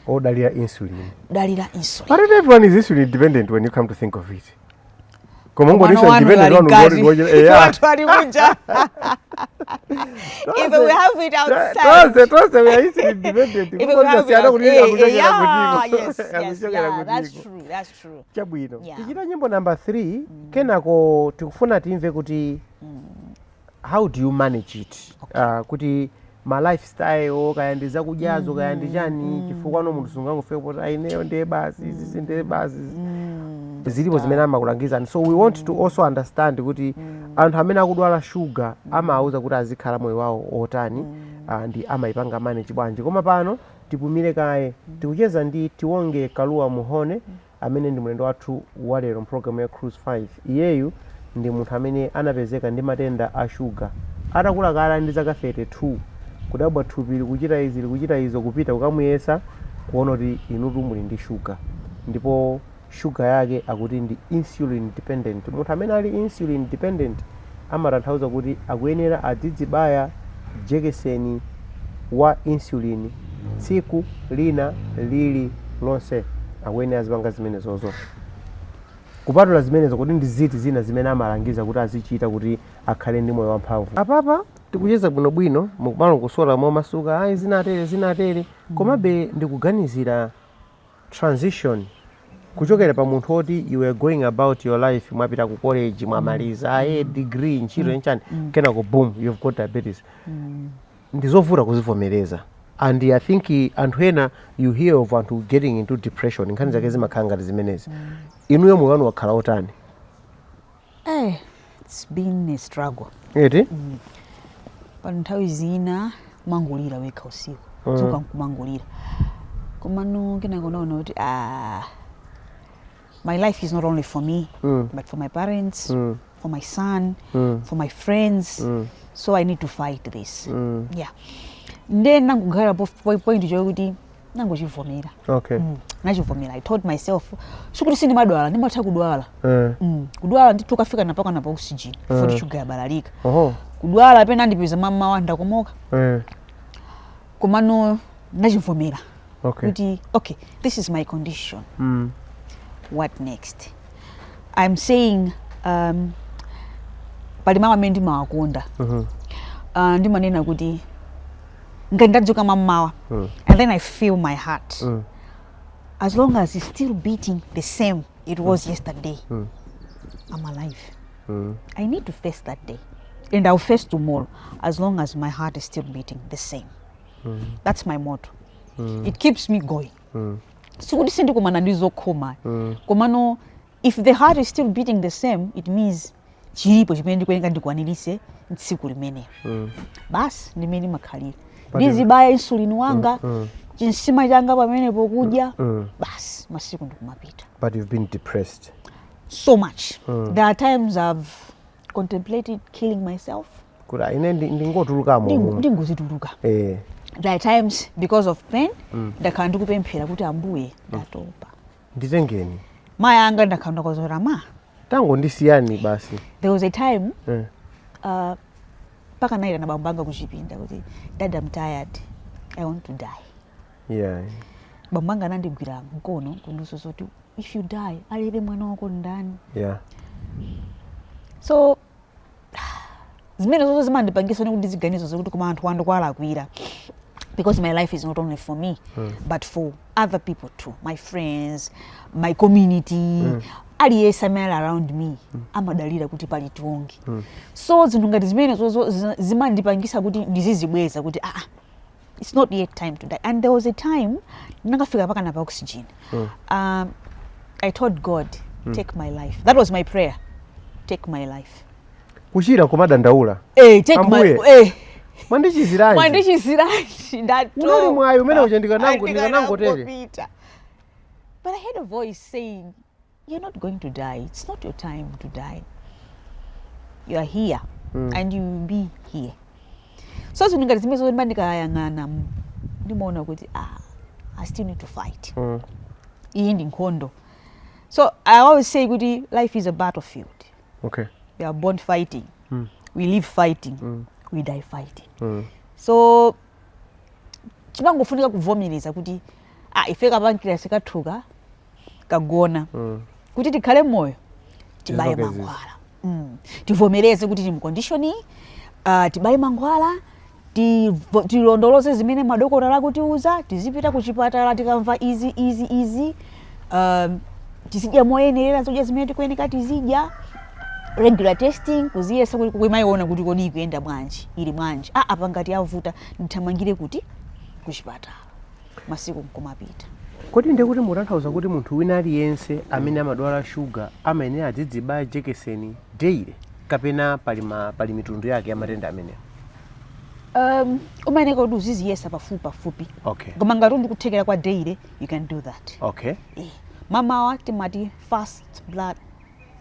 Dalila insulin. Dalila insulin. But everyone is insulin dependent when you come to think of it. Komongo insulin dependent If we have it outside. Trust we are insulin dependent. If we have it that's true. Chabwino. Tichita nyimbo number 3 kenako tikufuna timve kuti how do you manage it? Kuti my lifestyle kaya ndiza kujazo kaya ndichani chifukwa no munthu sungangofika poti aineyo ndiye basi izi ndiye basi zilipo zimene amakulangizani. So we want to also understand kuti anthu amene akudwala sugar amauza kuti azikhala moyo wawo otani ndi amayipanga manage bwanji. Koma pano tipumire kaye tikucheza ndi Tiwonge Kaluwa Muhone amene ndi mlendo wathu walero program ya Cruise 5. Iyeyu ndi munthu amene anapezeka ndi matenda a sugar atakula kala ndi zaka 32 kudabwa thupi kuchita izo kupita kukamuyesa kuona kuti inutu muli ndi sugar, ndipo sugar yake akuti ndi insulin dependent. Munthu amene ali insulin dependent amatanthauza kuti akuyenera adzidzibaya jekeseni wa insulin tsiku lina lili lonse, akuyenera azipanga zimenezozo. Kupatula zimenezo kuti ndi ziti zina zimene amalangiza kuti azichita kuti akhale ndi moyo wamphamvu. Apapa tikucheza bwinobwino mukubalo kusola momasuka ayi zinatere komabe ndikuganizira transition kuchokera pa munthu oti you were going about your life, mwapita ku college mwamaliza degree ntchito enchani kenako boom you've got diabetes. Ndizovuta kuzivomereza, and I think anthu ena you hear of anthu getting into depression nkhani zake zimakhala ngati zimenezi. Inuyo moyo wanu wakhala otani? It's been a struggle. Eti? Pa nthawi zina mangulira wekha usiku tsoka nkumangulira komano kenako naona kuti my life is not only for me but for my parents, for my son, for my friends, so I need to fight this. Yeah, then nangugara point chokuti nangochivomera. Okay. Nachivomera. I told myself sukuti sindi madwala ndimatha kudwala. Kudwala nditukafika napaka na pa oxygen for sugar yabalalika. Kudwala pena ndipeza mama wanda kumoka. Komano nachivomera. Okay. Okay, this is my condition. What next? I'm saying pali mama mendi mawakonda. Ndi manena kuti ngandadzuka mamawa and then I feel my heart. As long as it's still beating the same it was yesterday, I'm alive. I need to face that day and I'll face tomorrow as long as my heart is still beating the same. That's my motto. It keeps me going. So kuti sindi kumana ndizokoma komano if the heart is still beating the same it means chilipo chimene ndikuyeneka ndikwanirise tsiku limene. Basi ndimene makhalira ndizibaya insulin wanga chinsima changa pamene pokudya basi masiku ndikumapita. But you've been depressed so much. There are times I've contemplated killing myself. Kura ine ndingotulukamo ndingozituluka. There are times because of pain ndakhala ndikupemphera kuti ambuye ndatopa nditengeni maya anga ndakhala ndakozera ma tango ndisiyani basi. There was a time paka naira na bambanga kuchipinda kuti dad I'm tired, I want to die. Yeah. Bambanga nandigwira mkono kunduso soti if you die alibe mwana wako ndani. Yeah. So zimene zozo zimandipangisa kuti ndiziganizo zokuti koma anthu wando kwalakwira because my life is not only for me but for other people too, my friends, my community, aliyese amene around me amadalira kuti pali Tiwonge. So zinthu ngati zimene zozo zimandipangisa kuti ndizizibweza kuti it's not yet time to die. And there was a time nakafika paka na pa oxygen. I told God take my life. That was my prayer. Take my life. Kuchira kumadandaula. Take my Mandichiziranji that unali mwayo umene uchendika nango tere. But I heard a voice saying you're not going to die. It's not your time to die. You are here and you will be here. So zinthu ngati zimene zoti ndikayang'ana ndimaona kuti I still need to fight. Iyi ndi nkhondo. So I always say kuti life is a battlefield. Okay. We are born fighting. We live fighting. We die fighting. So chimangofunika kuvomereza kuti ife kapankira sikathuka kagona kuti tikhale moyo tibaye mangwala. Tivomereze kuti ndi mkondishoni, tibaye mangwala, tilondoloze zimene madokotala akutiuza, tizipita ku chipatala tikamva izi tizidya moyenerera zodya zimene tikuyeneka tizidya, regular testing kuziyesa kuti kuimayiona kuti kodi ikuyenda bwanji ili bwanji. Apa ngati yavuta ndithamangire kuti ku chipatala masiku nkumapita. kodi ndekuti mutanthauza kuti munthu wina aliyense amene amadwala shuga amayenera adzidzibaya jekeseni daily kapena pali mitundu yake ya matenda amenewa? Umayenera kuti uziziyesa pafupi. Okay. Koma ngati ndikuthekera kwa daily, you can do that. Okay. Mamawa timati fast blood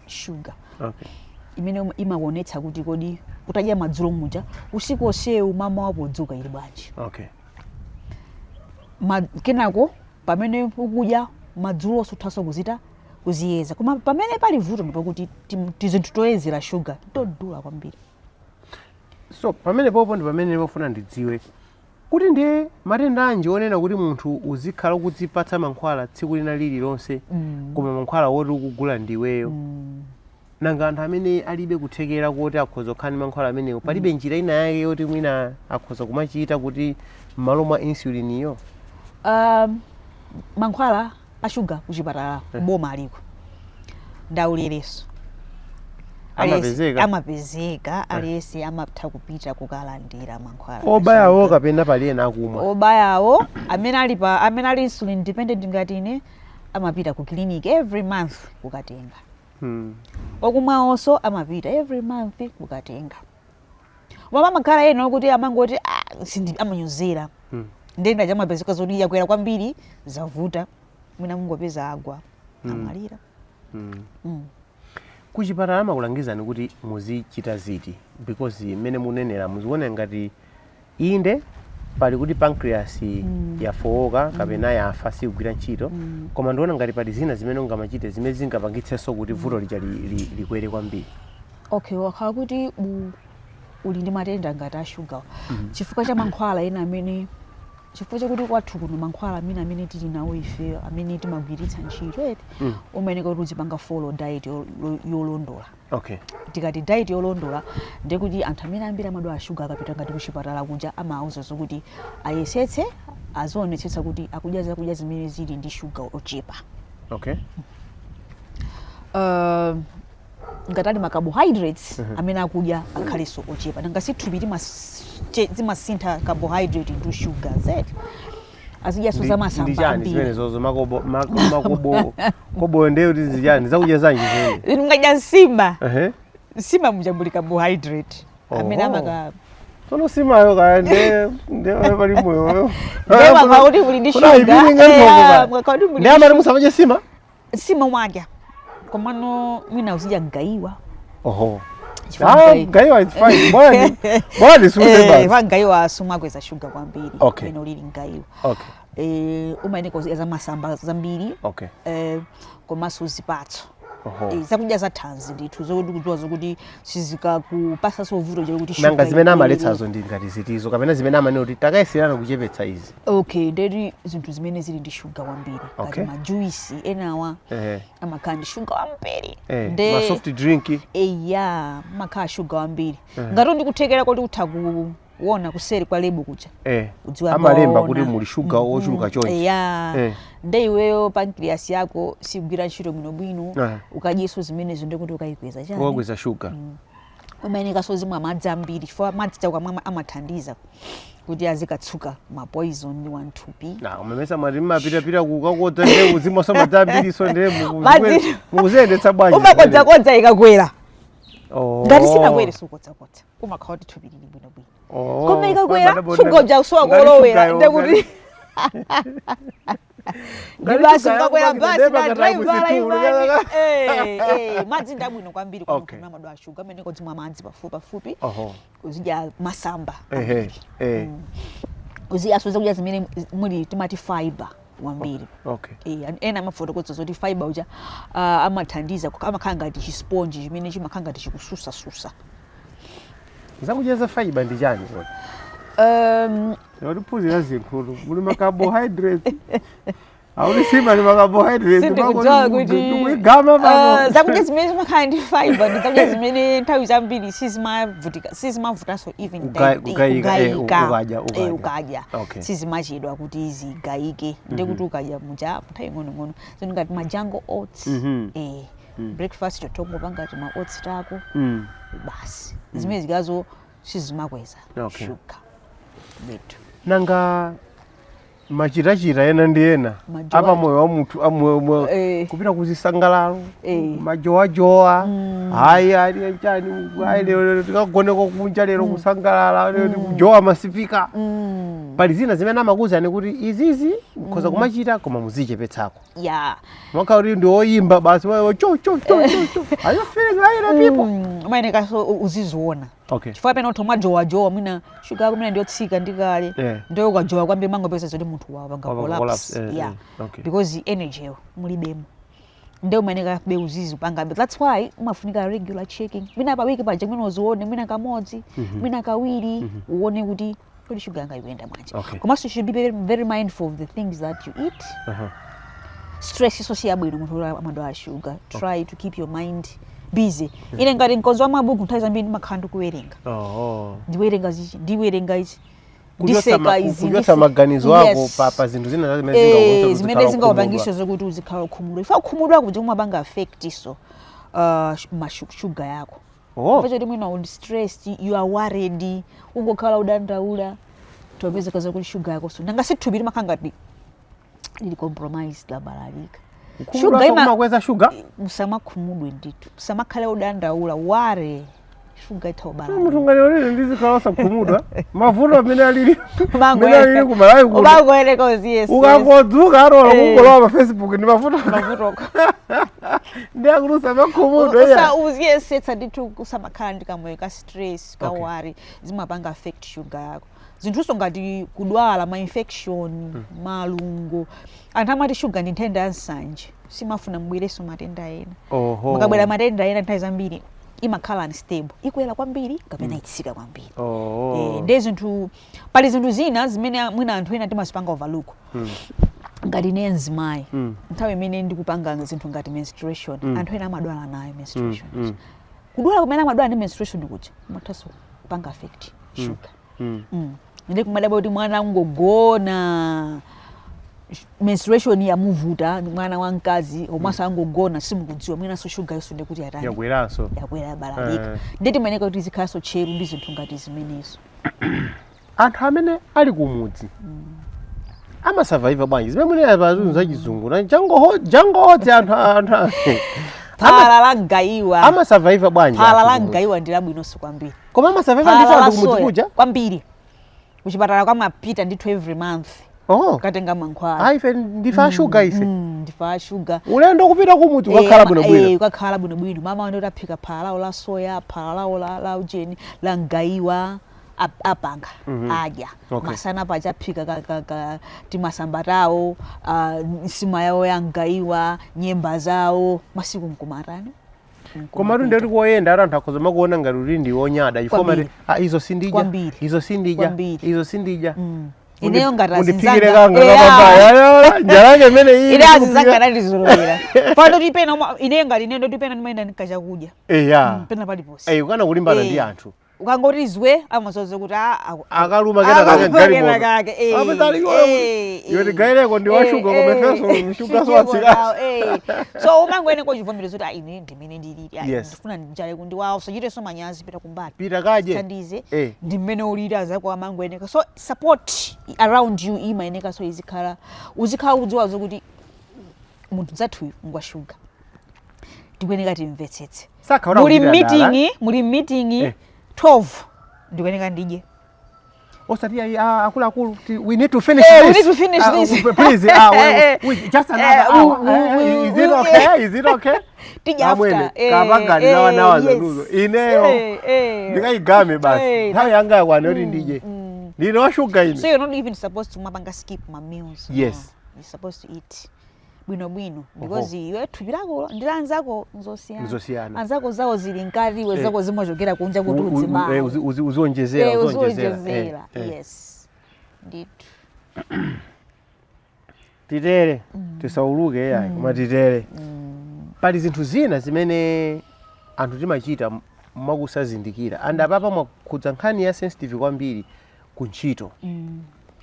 sugar. Okay. Imene imaonetsa kuti kodi utadya madzulo muja usiku onsewu mama wapo udzuka ili bwanji. Okay. Kenako pamene ukudya madzulo suthaso kuziyeza. Koma pamene pali vuto ndipakuti tizinthu toyezera sugar todula kwambiri. So pamene popo ndi pamene ndipofuna ndidziwe kuti ndiye matenda anji onena kuti munthu uzikhala ukudzipatsa mankhwala tsiku lina lililonse koma mankhwala woti ukugula ndiweyo. Nanga anthu amene alibe kuthekera kuti akhoza kukhala ndi mankhwala amenewo palibe njira ina yake yoti mwina akhoza kumachita kuti m'malo mwa insulin iyo? Mankhwala a sugar kuchipatala boma aliko ndaulereso amapezeka aliyese amatha kupita kukalandira mankhwala obayawo kapena pali ena akumwa obayawo amene ali insulin dependent ngati ine amapita ku clinic every month kukatenga. Okumwawonso amapita every month kukatenga. Mama makhala ena kuti amangoti amanyozera ndenda chamapezeka zoti yakwera kwambiri zavuta mwina mungopeza agwa amalira. Kuchipatala amakulangizani kuti muzichita ziti because mmene munenera muziona ngati inde pali kuti pancreas yafowoka kapena yafa sikugwira ntchito koma ndiona ngati pali zina zimene ungamachite zimene zingapangitsenso kuti vuto lija likwere kwambiri. Okay, wakhala kuti uli ndi matenda ngati a sugar chifukwa cha mankhwala ena amene chifukwa chakuti kwathu kuno mankhwala amene tili nawo ife amene timagwiritsa ntchito umayenera kuti uzipanga follow diet yolondola. Okay. Tikati diet yolondola ndekuti anthu amene ambiri amadwala sugar akapita ngati kuchipatala kuja amauza zokuti ayesetse azionetsetsa kuti akudya zakudya zimene zili ndi sugar ochepa. Okay. Ngatali ma carbohydrates amene akudya akhaleso ochepa nanga sithupi timasintha carbohydrate into sugar zeti azidya so zamasamba ambiri zimene zozo makobo ndeyo tizijani zakudya zanji zimene ngadya nsima mujambuli carbohydrate amene amaka tono simayo kaya nde pali moyo ndewa kaudi muli ndi sugar nde amari musamaje sima mwadya komano mwina uzidya ngaiwa. Ngaiwa is fine. Bwana suze ba. Ngaiwa sumakweza sugar kwambiri. Okay. Ino lili ngaiwa. Okay. Umayenera kuziya zamasamba zambiri. Okay. Komanso zipatso. Zakudya za thanzi ndithu zokudziwa zokuti sizikakupasa sovuto chero kuti sugar. Nanga zimene amaletsazo ndi ngati zitizo kapena zimene amane kuti takayesirana kuchepetsa izi. Okay, ndeti zinthu zimene zili ndi sugar kwambiri. Kati ma juice enawa amakandi sugar wambiri. Ma soft drink. Makha sugar wambiri. Ngati ndikuthekera kuti utha kuona kuseri kwa lebo kucha. Amalemba kuti muli sugar ochuluka chonchi. Nde iweyo pancreas yako sigwira ntchito bwinobwino ukadyeso zimenezo ndekuti ukayikweza chani ukakweza sugar. Umayenera so zimwe amadzi ambiri chifukwa madzi chakwamwa amathandiza kuti azikatsuka ma poison ni 1,2p. Umemesa mwati mapita kukakodza nde uzimwa so madzi ambiri so nde muziyendetsa bwanji. Umakodza ikakwera. Ngati sinakwere sukodza umakhala kuti thupi lili bwinobwino. Koma ikakwera sugodza uswakolowera ndekuti Ngibasi ngakwera basi na driver madzi ndabwino kwambiri kwa mtu amadwala sugar amene kodzimwa madzi pafupi uzidya masamba uzidya zakudya zimene muli timati fiber wambiri. Ena amafotokoza zoti fiber uja amathandiza amakhala ngati chisponge chimene chimakhala ngati chikususa. Zakudya za fiber ndi chani? Waliphuzira zinkulu muli ma carbohydrates. Awulisima ni ma carbohydrates ndikugama pano. Zakudya zimene zimakhala ndi fiber ndi zakudya zimene nthawi zambiri sizimavuta so even ukadya sizimachedwa kuti zigayike ndekuti ukadya muja nthawi ng'ono zinthu ngati majango oats breakfast chotongo pangati ma oats tako basi zimene zikazo sizimakweza sugar. Nanga machitachita ena ndi ena apa moyo wa munthu amwe kupita kuzisangalalo majowajowa hayi ali chani hayi lero tikagoneko kunja lero kusangalala lero kujowa masipika pali zina zimene amakuwuzani kuti izizi mukhoza kumachita koma muzichepetsako mwaka uri ndi oyimba basi cho are you feeling right people mayeneka so uziziona chifukwa pena kuti mwajowajowa mwina shuga yako mwina ndiyotsika ndikale ndiyo ukajowa kwambiri mangopeza zoti munthu wawo panga because energy mulibemo ndio mayeneka be uzizi panga. That's why umafunika regular checking mwina pa wiki paja mwina uzione mwina kamodzi mwina kawiri uone kuti kodi shuga yanga ikuenda bwanji. Komanso you should be very mindful of the things that you eat. Stress iso siyabwino munthu amadwala sugar. Try to keep your mind busy. Ine ngati nkonzo wa mabuku nthawi zambiri ndimakhala kuwerenga. Ndiwerenga izi. Ndiseka izi. Kuchotsa maganizo ako pa zinthu zina zimene zingakupangishe zokuti uzikhala ukhumudwa. Ifa ukhumudwa kuti umapanga affect iso sugar yako. Pacho mwina uli stressed, you are worried, ungokhala udandaula, topeza kaza kuti sugar yako so nanga sithubiri makangati ili compromise la balalika. Sugar imakweza sugar musamakhumudwe ndithu, musamakhala udandaula, ware sugar itaobalala. Munthu ngale uli ndizikhala sakhumudwa mavuto amene alili kumalawi kuno ukangoereka uziyese ukangodzuka arola kungolowa pa Facebook ndi mavuto ndi akulusa makhumudwa uziyesetsa ndithu kusamakhala ndikamoyo ka stress ka worry zimapanga affect sugar yako. Zinthuso ngati kudwala ma infection malungo anthu amati sugar ndi nthenda ya nsanje simafuna mbwireso matenda ena mukabwera matenda ena nthawi zambiri imakhala unstable ikwera kwambiri kapena itsika kwambiri ndi zinthu pali zinthu zina zimene mwina anthu ena timazipanga overlook ngati nenzimayi nthawi imene ndikupanga zinthu ngati menstruation anthu ena amadwala nayo menstruation kudwala kumene amadwala ndi menstruation kuti mathaso kupanga affect sugar ndi kumadaba kuti mwana ungogona menstruation yamuvuta mwana wamkazi omasa angogona simukudziwa mwina so sugar yeso ndikuti atani yakwera balalika ndeti maneka kuti zikhaso cheru ndi zinthu ngati zimenezo. Anthu amene ali kumudzi ama survive bwanji zimene abazungu zachizungu na jangohodzi anthu phala langaiwa ama survive bwanji phala langaiwa ndilabwinonso kwambiri koma ama survive ndi anthu kumudzi kuja kwambiri kuchipatala kwamapita ndithu every month katenga mankhwala aife ndifa sugar ife ndifa sugar ulendo kupita kumudzi ukakhala bwinobwino ukakhala bwinobwino mama wanu utaphika phala lawo la soya phala lawo la ujeni la ngaiwa apanga adya masana paja phika timasamba tawo nsima yawo yangaiwa nyemba zawo masiku nkumarani koma ndeti koyenda anthu akhoza kuona ngati uli ndi onyada ifoma izo sindija ineyo ngati undipikire kanga kapambaya njalake mene iyi ine azizanga ndizulira pano tipena ineyo ngati ine ndo tipena ndimayenda nikachakudya pena paliponse ukana kulimbana ndi anthu ukangoti izwe amazoze kuti akaluma kena kake yoti gaireko ndi washuga komefeso mshuga swatsika so umangwene kochivomereza kuti ine ndimene ndilili ndifuna njale kundi wawo sochite so manyazi pita kumbali pita kaje tandize ndimene ulili azako amangwene so support around you imayeneka so izikhala uzikhala udziwa zokuti munthu zathu ngwashuga ndikweneka timvetsetse muri meeting 12 ndikweneka ndije osati akulu we need to finish this please just another hour is it okay tijafta kabanga nawa zanuzo ineyo ndikayigame basi hayi yanga yakwana yoti ndije ndine washuga ine so you're not even supposed to mabanga skip my meals yes you're supposed to eat bwino because iwe thupi lako ndilanzako nzosiyana anzako zawo zili nkati iwe zako zimachokera kunja kuti udzimala uzionjezera yes ndithu titere tisauluke yayi koma titere pali zinthu zina zimene anthu timachita mwakusazindikira and apapa mwakhudza nkhani ya sensitive kwambiri kuntchito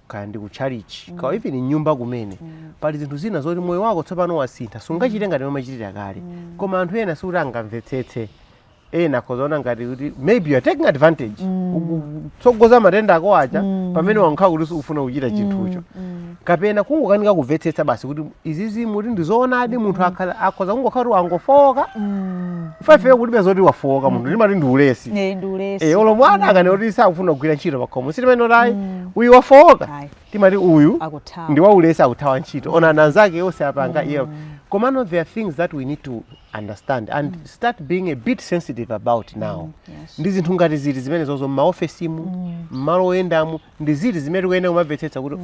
kandi kuchalichi kwa even nyumba kumene pali zinthu zina zoti moyo wako tsopano wasintha sungachite ngati umachitira kale koma anthu ena suti angamvetsetse nakozona ngati kuti maybe you are taking advantage tsogoza matenda ako acha pamene wankha kuti ufuna kuchita chinthucho kapena kungokanika kumvetsetsa basi kuti izizi muti ndizoonadi munthu akhoza kungokhala kuti wangofoka ifeyo kuti bezoti wafoka munthu limati ndi ulesi olo mwana akane kuti sakufuna kugwira ntchito pakhomo sitimene kuti uyu wafoka timati uyu ndi waulesi akuthawa ntchito ona anzake yonse apanga iyo komano there are things that we need to understand and start being a bit sensitive about now. Ndi zinthu ngati ziti zimene zozo m'maofesimu m'malo oyendamu ndi ziti zimene tikuyenera kumamvetsetsa kuti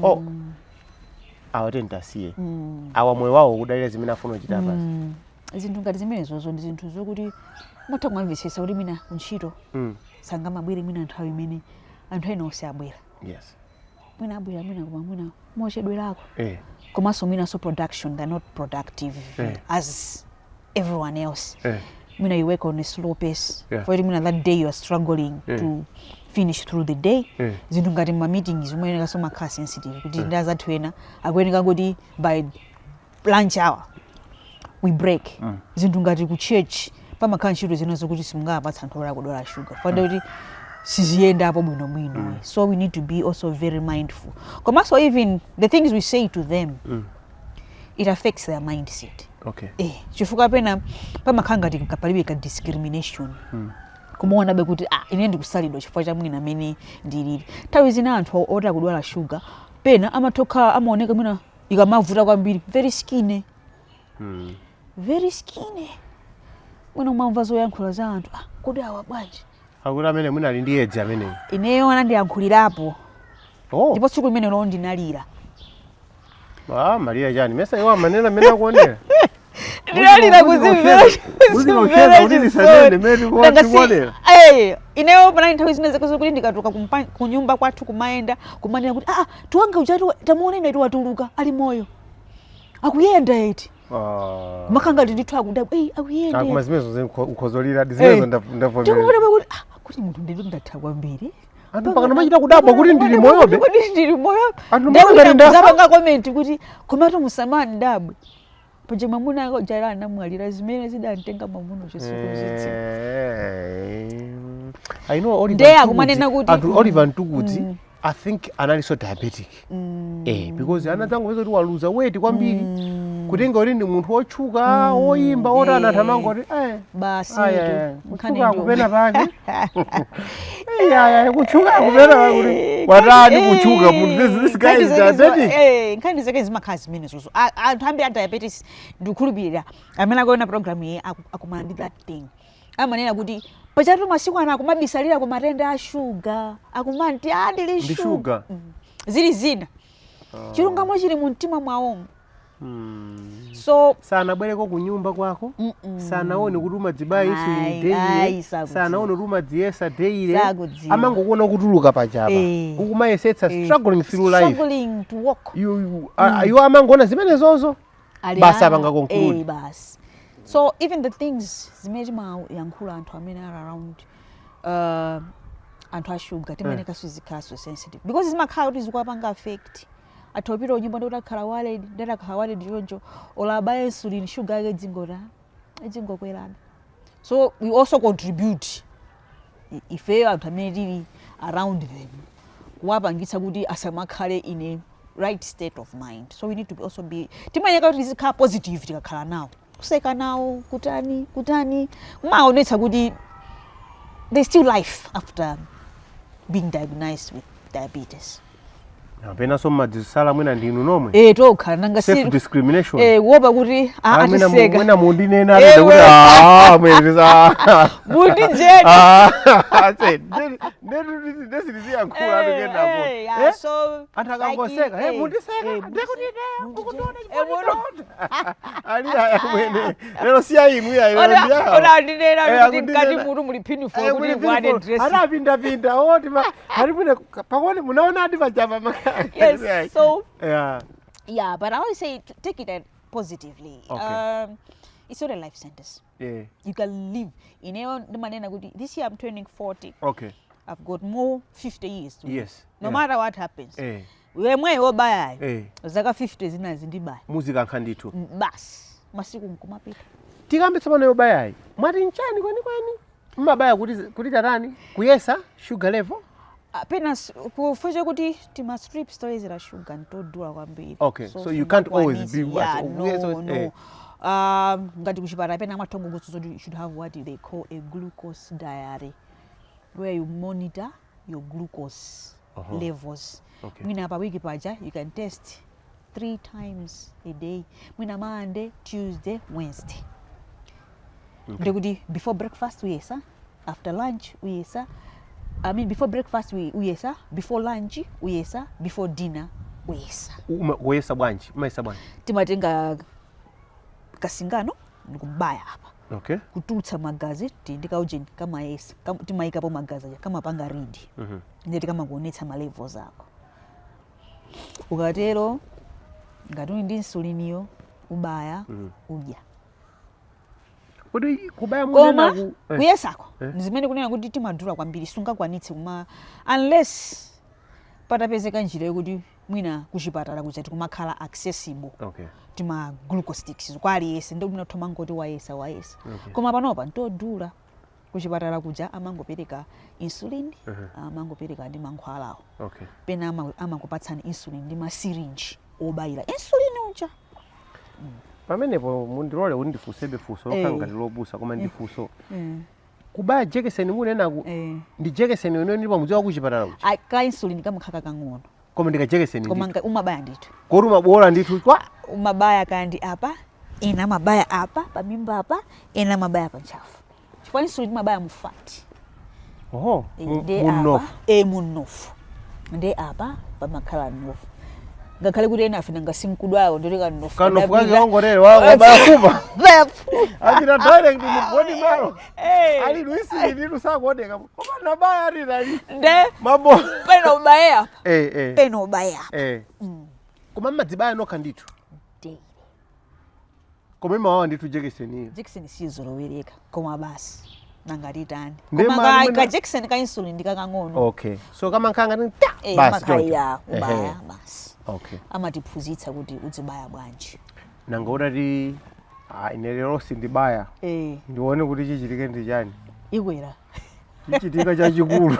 awatentasiye awa moyo wawo kudalira zimene afuna kuchita basi. Zinthu ngati zimene zozo ndi zinthu zokuti mutha kumamvetsetsa kuti mina kuntchito sangamabwere mwina nthawi imene anthu ena onse abwera. Yes. Mwina abwera mwina koma mwina mochedwerako. Komanso mwina so production they're not productive as everyone else. When you work on a slow pace, for that day you are struggling to finish through the day. Zintu ngati ma meetings umene so makha sensitive kuti ndaza twena akweneka kuti by lunch hour we break. Zintu ngati ku church pamakha ntchito zina zokuti simungapatsa anthu ola kudola sugar. Fanda kuti siziyenda apo bwino. So we need to be also very mindful. Komanso even the things we say to them it affects their mindset. Okay. Chifukwa pena pamakha ngati kapalibe ka discrimination. Kumuona be kuti ine ndikusalidwa chifukwa cha mwina amene ndilili. Nthawi zina anthu ota kudwala sugar pena amatokha amaoneka mwina ikamavuta kwambiri very skinny. Very skinny. Mwina umamva zoyankhula za anthu kodi awa bwanji. Akuti amene mwina ali ndi edzi amene. Ineyo anandiyankhulirapo. Ndipo tsiku limene lo ndinalira. Maria jani mesa iwa manena mena kuonera. Ndalira kuzimvera. Kuzimvera kuti lisanene meri kuonera. Ineyo pana nthawi zina zake zokuti ndikatoka kunyumba kwathu kumaenda kumanena kuti tuwanga uchatu tamuona ina watuluka ali moyo. Akuyenda eti. Makanga ndithu akuda akuyenda. Akuma zimezo ukhozolira dizimezo ndavomera. Ndikuona kuti kuti munthu ndiri ndatha kwambiri. Anthu pakana machita kudabwa kuti ndili moyobe. Kuti ndili moyo. Anthu mbona ndapanga comment kuti komato musamani ndabwe. Panje mamuna ako jara anamwalira zimene zidantenga mamuno chisuko zitsi. I know Oliver Ntugudzi I think analiso diabetic. Because anazangu vezo kuti waluza weight kwambiri. Kutenga uri ndi munthu wochuka woyimba ora anathamanga kuti basi kuchuka kupena pake. Kuchuka kupena pake kuti watani kuchuka munthu this guy is diabetic. Nkhani zake zimakhazi zimene zozo. Anthu ambi a diabetes ndikhulupirira amene akuona program iyi akumana ndi that thing. Amanena kuti pachatu masiku ana akumabisalira ku matenda a sugar. Akumanti ndili sugar. Zili zina. Chilungamo chili mu mtima mwawomo. So sana bwereko kunyumba kwako sanaone kuti umadzibayi insulin daily sanaone kuti umadziyesa daily amangokuona kutuluka pachapa ukumayesetsa struggling through life struggling to walk you amangoona zimene zozo basi apanga conclude basi. So even the things zimene mayankhula anthu amene are around anthu a sugar timene kasuzikaso sensitive because zimakhala kuti zikuapanga affect atopiro nyumba ndakhala wale ndakhala wale ndijonjo olaba insulin sugar yake dzingokwerana. So we also contribute if you are family around them kuwapangitsa kuti asamakhale in a right state of mind. So we need to also be timanyeka kuti zikhala positive tikakhala nawo kuseka nawo kutani maonetsa kuti there's still life after being diagnosed with diabetes. Apena so madzisala mwina ndinu nomwe. Tokhala nanga self discrimination. Woba kuti atiseka. Mwina mundi nena kuti mweza. Mundi jeni. Ndesi ndiziyankhula atokenda hapo. So atakangoseka mundi seka ndekuti ukutona chipotona. Ali mwene. Lero siya inu ya ile ndia. Ona ndinena kuti ngati munthu muli pinful kuti muane dress. Anapinda oti ali mwene pakoni munaona ati pachapa Yes, so yeah, but I always say take it positively. Okay. It's not a life sentence. Yeah. You can live. This year I'm turning 40. Okay. I've got more 50 years to live. Yes. No matter what happens. We mwe obaya. Zaka 50 zina zindibaya. Muzika nkhanditu. Bas. Masiku nkumapita. Tikambe tsopano yobayayi. Mwati nchani kwani? Mabaya kuti tarani kuyesa sugar level pena kufuje kuti tima strip stories la sugar ntodula kwambiri. Okay, so you can't always be no. Ngati kuchipata pena amatongo kuti you should have what they call a glucose diary where you monitor your glucose levels. Okay. Mwina pa wiki paja you can test 3 times a day. Mwina Monday, Tuesday, Wednesday. Okay. Before breakfast uyesa, after lunch uyesa. Before breakfast uyesa, before lunch uyesa, before dinner uyesa. Uyesa bwanji, umayesa bwanji. Timatenga kasingano nikubaya hapa. Okay. Kutulutsa magazi tindika ujeni kama yesa. Timaikapo magazi kama panga read. Ndeti kama kuonetsa ma levels ako. Ukatero ngati ndi insulin yo ubaya udya. Kodi kubaya munena ku kuyesako ndizimene kunena kuti timadula kwambiri sungakwanitse kuma unless patapezeka njira yokuti mwina kuchipatala kuchati kumakhala accessible. Okay. Tima glucose sticks kwali yese ndio mna thoma ngoti wayesa. Okay. Koma panopa ntodula kuchipatala kuja amangopereka insulin amangopereka ndi mankhwalawo. Okay. Pena amangopatsani insulin ndi ma syringe obayira insulin unja. Pamenepo mundirole undifusebe fuso lokanga lobusa koma ndifuso. Kubaya jekeseni munena ku ndi jekeseni wene ndipo mudziwa kuchipatala kuchi. Ka insulin kamakhaka kang'ono. Koma ndika jekeseni koma umabaya ndithu. Kodi umabola ndithu kwa umabaya kandi apa ina mabaya apa pamimba apa ina mabaya panchafu. Chifukwa insulin mabaya mu fat. Munofu. Munofu. Nde apa pamakhala nofu. Ngakhale kuti ena afina ngasimkudwayo ndoleka nofu. Kanofu kake ongorere wabaya kuba. Akira direct mu body malo. Ali Luisi ndiru sakuoneka. Koma nabaya ali nali. Nde mabo. Pena ubaya. Pena ubaya. Koma madzibaya nokha ndithu. Koma imawawa ndithu jekeseni. Jekeseni sizolowereka koma basi. Nangati tani. Koma ka Jackson ka insulin ndikakang'ono. Okay. So kama nkanga basi makaya ubaya basi. Okay. Amatiphunzitsa kuti udzibaya bwanji. Nangoda ti inelero sindibaya. Ndione kuti chichitike ndi chani. Ikwera. Chichitika chachikulu.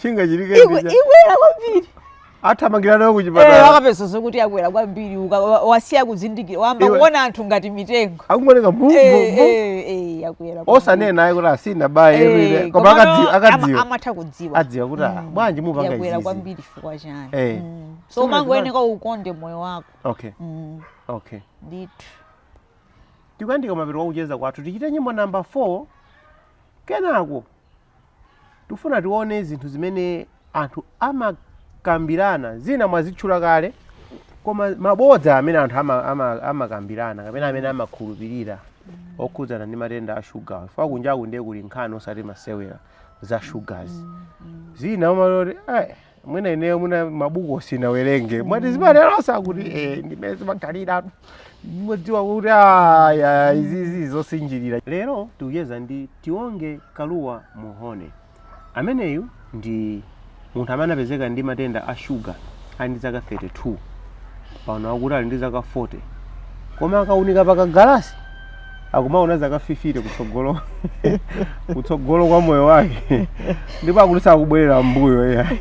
Chinga chitike ndi chani. Ikwera kwambiri. Athamangira nayo kuchipatala. Wakapesa sokuti yakwera kwambiri wasiya kuzindikira wamba kuona anthu ngati mitengo. Akumoneka mbubu. Yakwera. Osanena naye kuti asina baye koma akadziwa. Amatha kudziwa. Adziwa kuti bwanji mupanga izi. Yakwera kwambiri chifukwa chani. So mangoyeneka ukonde moyo wako. Okay. Okay. Ndithu. Tikandika mapiro wakucheza kwathu tichite nyimbo number 4. Kenako tufuna tione zinthu zimene anthu amakambirana zina mwazitchula kale koma mabodza amene anthu amakambirana kapena amene amakhulupirira okhudzana ndi matenda a sugar. Chifukwa kunjaku ndiye kuli nkhani osati masewera za sugars. Zina umaloti mwina ineyo muna mabuku sinawerenge. Mwati zimanelo sakuti ndimene zimagalira mudziwa kuti izizi zosinjirira. Lero tikuyeza ndi Tionge Kaluwa Muhone. Ameneyu ndi munthu amene apezeka ndi matenda a sugar ali ndi zaka 32. Pano akuti ali ndi zaka 40. Koma akaunika pakagalasi akumaona zaka 50 kutsogolo. Kutsogolo kwa moyo wake. Ndipo akutisa akubwerera mbuyo ya.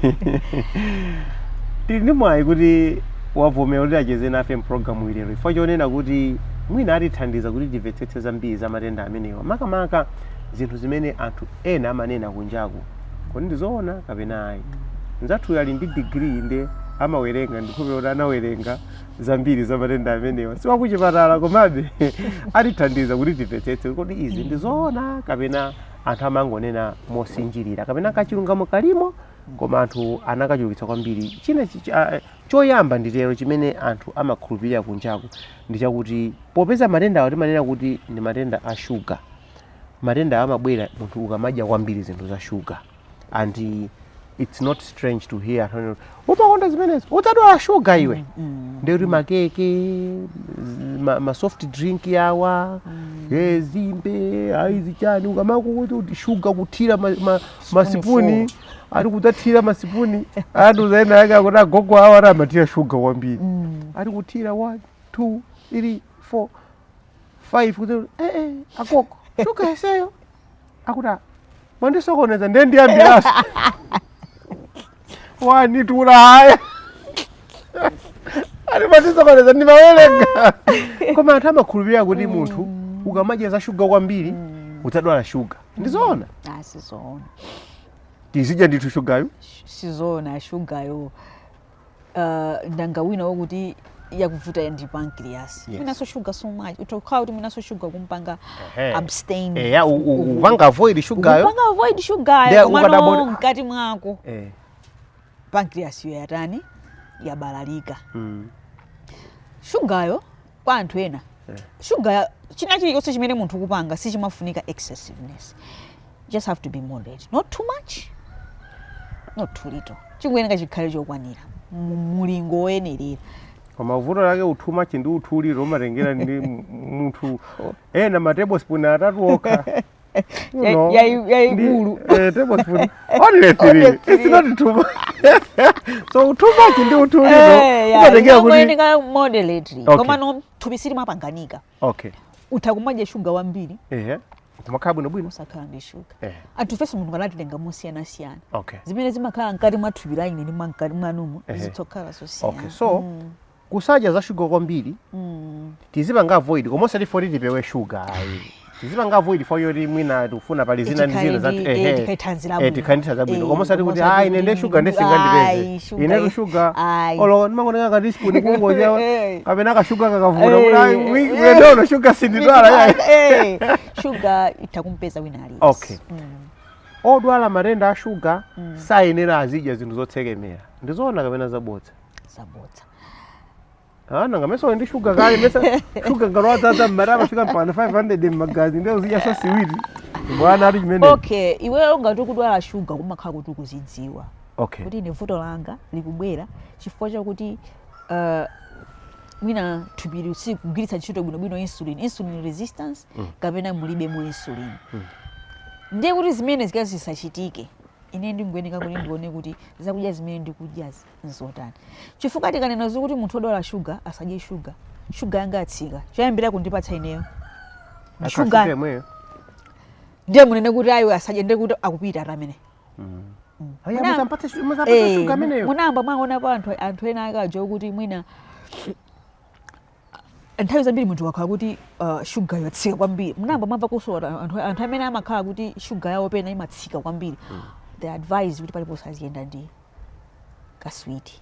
Tili ndi mwayi kuti wavomera kuti acheze nafe mpulogalamu ilero. Chifukwa chonena kuti mwina atithandiza kuti timvetsetse zambiri za matenda amenewa. Makamaka zinthu zimene anthu ena amanena kunjaku. Kodi ndizoona kapena ayi. Nzathu ali ndi degree nde amawerenga ndikhope anawerenga zambiri za matenda amenewa. Siwa kuchipatala komabe atithandiza kuti timvetsetse kuti izi ndizoona kapena anthu amangonena mosinjirira kapena kachilungamo kalimo koma anthu anakachulukitsa kwambiri. China choyamba nditero chimene anthu amakhulupirira kunjaku ndi chakuti popeza matenda awo timanena kuti ndi matenda a sugar. Matenda amabwera munthu ukamadya kwambiri zinthu za sugar. And it's not strange to hear umakonda zimenezo udzadwala sugar iwe. Ndekuti makeke ma soft drink yawa zimbe aizi chani ukamakuti kuti sugar kuthira masipuni ari kutathira masipuni anthu zaina yake akuti agogo awo amathira sugar kwambiri. Ari kuthira 1 2 3 4 5 kuti agogo sugar iseyo akuta mwandisokoneza ndiyambiraso wanitula haya ali mwandisokoneza ndimawelenga koma anthu amakhulupirira kuti munthu ukamadya za shuga kwambiri utadwala shuga ndizoona sizoona tizidya ndithu shugayo sizoona shugayo ndanga wina wokuti yakuvuta ndi pancreas minaso sugar so much utokhala kuti minaso sugar kumpanga abstain upanga avoid sugayo upanga avoid sugayo komano mkati mwako pancreas yo yatani yabalalika sugayo kwa anthu ena sugar china chilichonse chimene munthu kupanga sichimafunika excessiveness, just have to be moderate, not too much not too little, chikuyenera chikhale chokwanira mulingo woyenerera. Koma vuto lake utuma chindi utuliro umatengera ndi munthu ena ma tablespoon atatu okha yaikulu tablespoon only 3 it's not too much so utuma chindi utuliro umatengera kuti moderately koma no tubisiri mapanganika okay utakumadya sugar wambiri kumakhala bwinobwino usakhala ndi sugar atufese munthu kanatitenga mosiyana-siyana okay zimene zimakhala mkati mwa thupi la ine ndi mkati mwanumo zitokhala zosiyana. Okay, so kusadya za sugar kwambiri tizipanga avoid koma osati for tipewe sugar tizipanga avoid for yoti mwina tikufuna pali zina ndi zina za tikhanditsa bwino koma osati kuti ine ndi sugar ndisingandipeze ine sugar olo ndimangoneka ngati spoon kungoja kapena ka sugar kakavuta kuti wedono sugar sindidwala sugar itakumpeza wina ali. Okay. Odwala matenda a sugar sayenera azidya zinthu zotsekemera ndizoona kapena zabodza nanga meso ndi sugar kale mesa sugar ngalwadza mmarama fika mpana 500 magazi ndio zidya so siwiti bwana ali chimene. Okay, iweyo ngati ukudwala sugar kumakhala kuti ukuzidziwa okay kuti ine vuto langa likubwera chifukwa chakuti mwina thupi sikugwiritsa ntchito bwinobwino insulin resistance kapena mulibe mu insulin ndiye kuti zimene zikazisachitike ine ndingoyeneka kuti ndione kuti zakudya zimene ndikudya nzotani chifukwa tikanena kuti munthu odwala sugar asadye sugar yanga yatsika choyambira kundipatsa ineyo sugar ndiye munene kuti ayo asadye ndiye kuti akupita atamene munamba mwaona pa anthu ena akajo kuti mwina nthawi zambiri munthu wakhala kuti sugar yatsika kwambiri munamba mwamva kusora anthu amene amakhala kuti sugar yawo pena imatsika kwambiri they advise kuti palipo saziyenda ndi kaswiti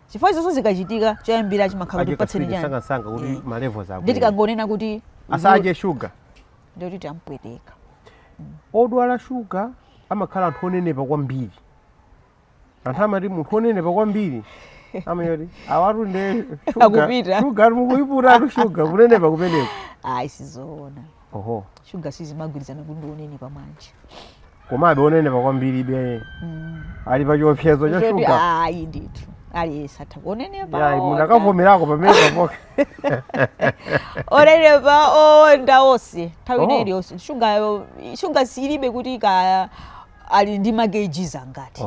chifukwa izo zikachitika choyambira chimakhala kuti patseni chani sanga kuti ma levels ako nditi kangonena kuti asadye sugar ndio kuti ampweteka odwala sugar amakhala anthu onenepa kwambiri anthu amati munthu onenepa kwambiri amayoti awatu ndi sugar mukuiputa sugar kunenepa kumeneko sizoona oho sugar sizimagwirizana kuti ndionenepa manje komabe onenepa kwambiri be ali pa chiopsezo cha sugar ndithu aliyesa takuonenepa munthu akavomerako pamene papoke onenepa onda onse nthawi ineyi yonse sugar silibe kuti ali ndi mageji angati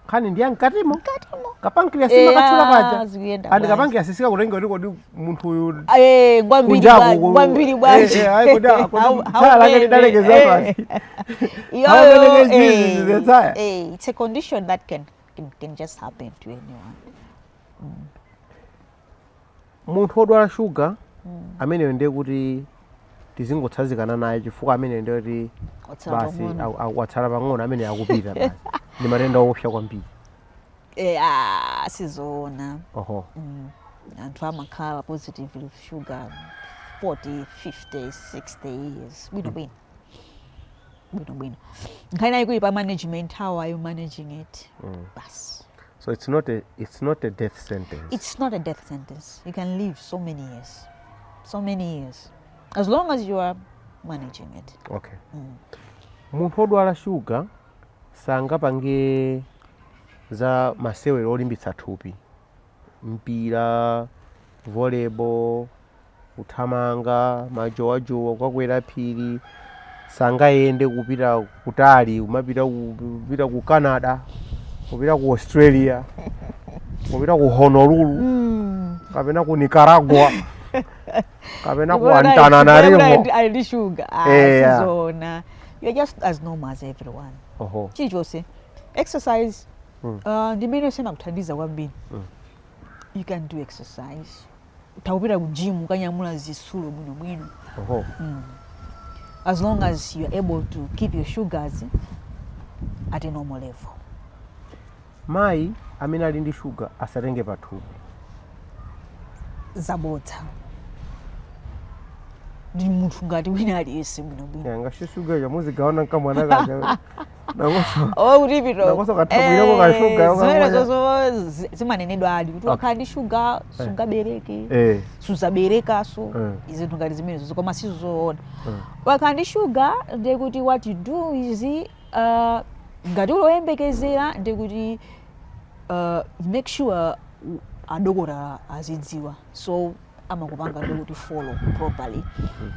khani ndi mkatimo kapancreas makachula kaja andi kapancreas sika kutenga kuti kodi munthu uyu ngwambiri bwanji kodi akhala lake lidalekeza pasi it's a condition that can just happen to anyone. Munthu odwala sugar ameneyo ndiye kuti tizingotsazikana naye chifukwa ameneyo ndiye kuti basi watsala pang'ono amene akupita basi ndi matenda owopsa kwambiri. Sizoona anthu amakhala positive with sugar 40, 50, 60 years bwinobwino nkhani ayikuli pa management. How are you managing it? Basi. So it's not a death sentence. It's not a death sentence. You can live so many years as long as you are managing it. Okay. Munthu odwala sugar sangapange za masewero olimbitsa thupi, mpira, volleyball, uthamanga, majowajowa, kukakwera phiri, sangayende kupita kutali, umapita ku Canada, kupita ku Australia, kupita ku Honolulu, kapena ku Nicaragua. kapena kuantana narimo ali sugar zona you're just as normal as everyone chilichonse exercise ndimene sema kuthandiza kwambiri you can do exercise utawupita ku gym ukanyamula zisulo bwinobwino as long as you're able to keep your sugars at a normal level. Mai amene ali ndi sugar asatenge pathupi zabodza ndi munthu ngati wina aliyense bwinobwino yanga sugar ya muzigaona nkamwana kaja nakoso kathabwireko ka sugar zozo zimanenedwa ali kuti wakhala ndi sugar sungabereke suzaberekaso izinthu ngati zimenezo koma sizoona wakhala ndi sugar ndiye kuti what you do is ngati uloyembekezera ndiye kuti make sure adokotala azidziwa so amakupanga ndiye kuti follow properly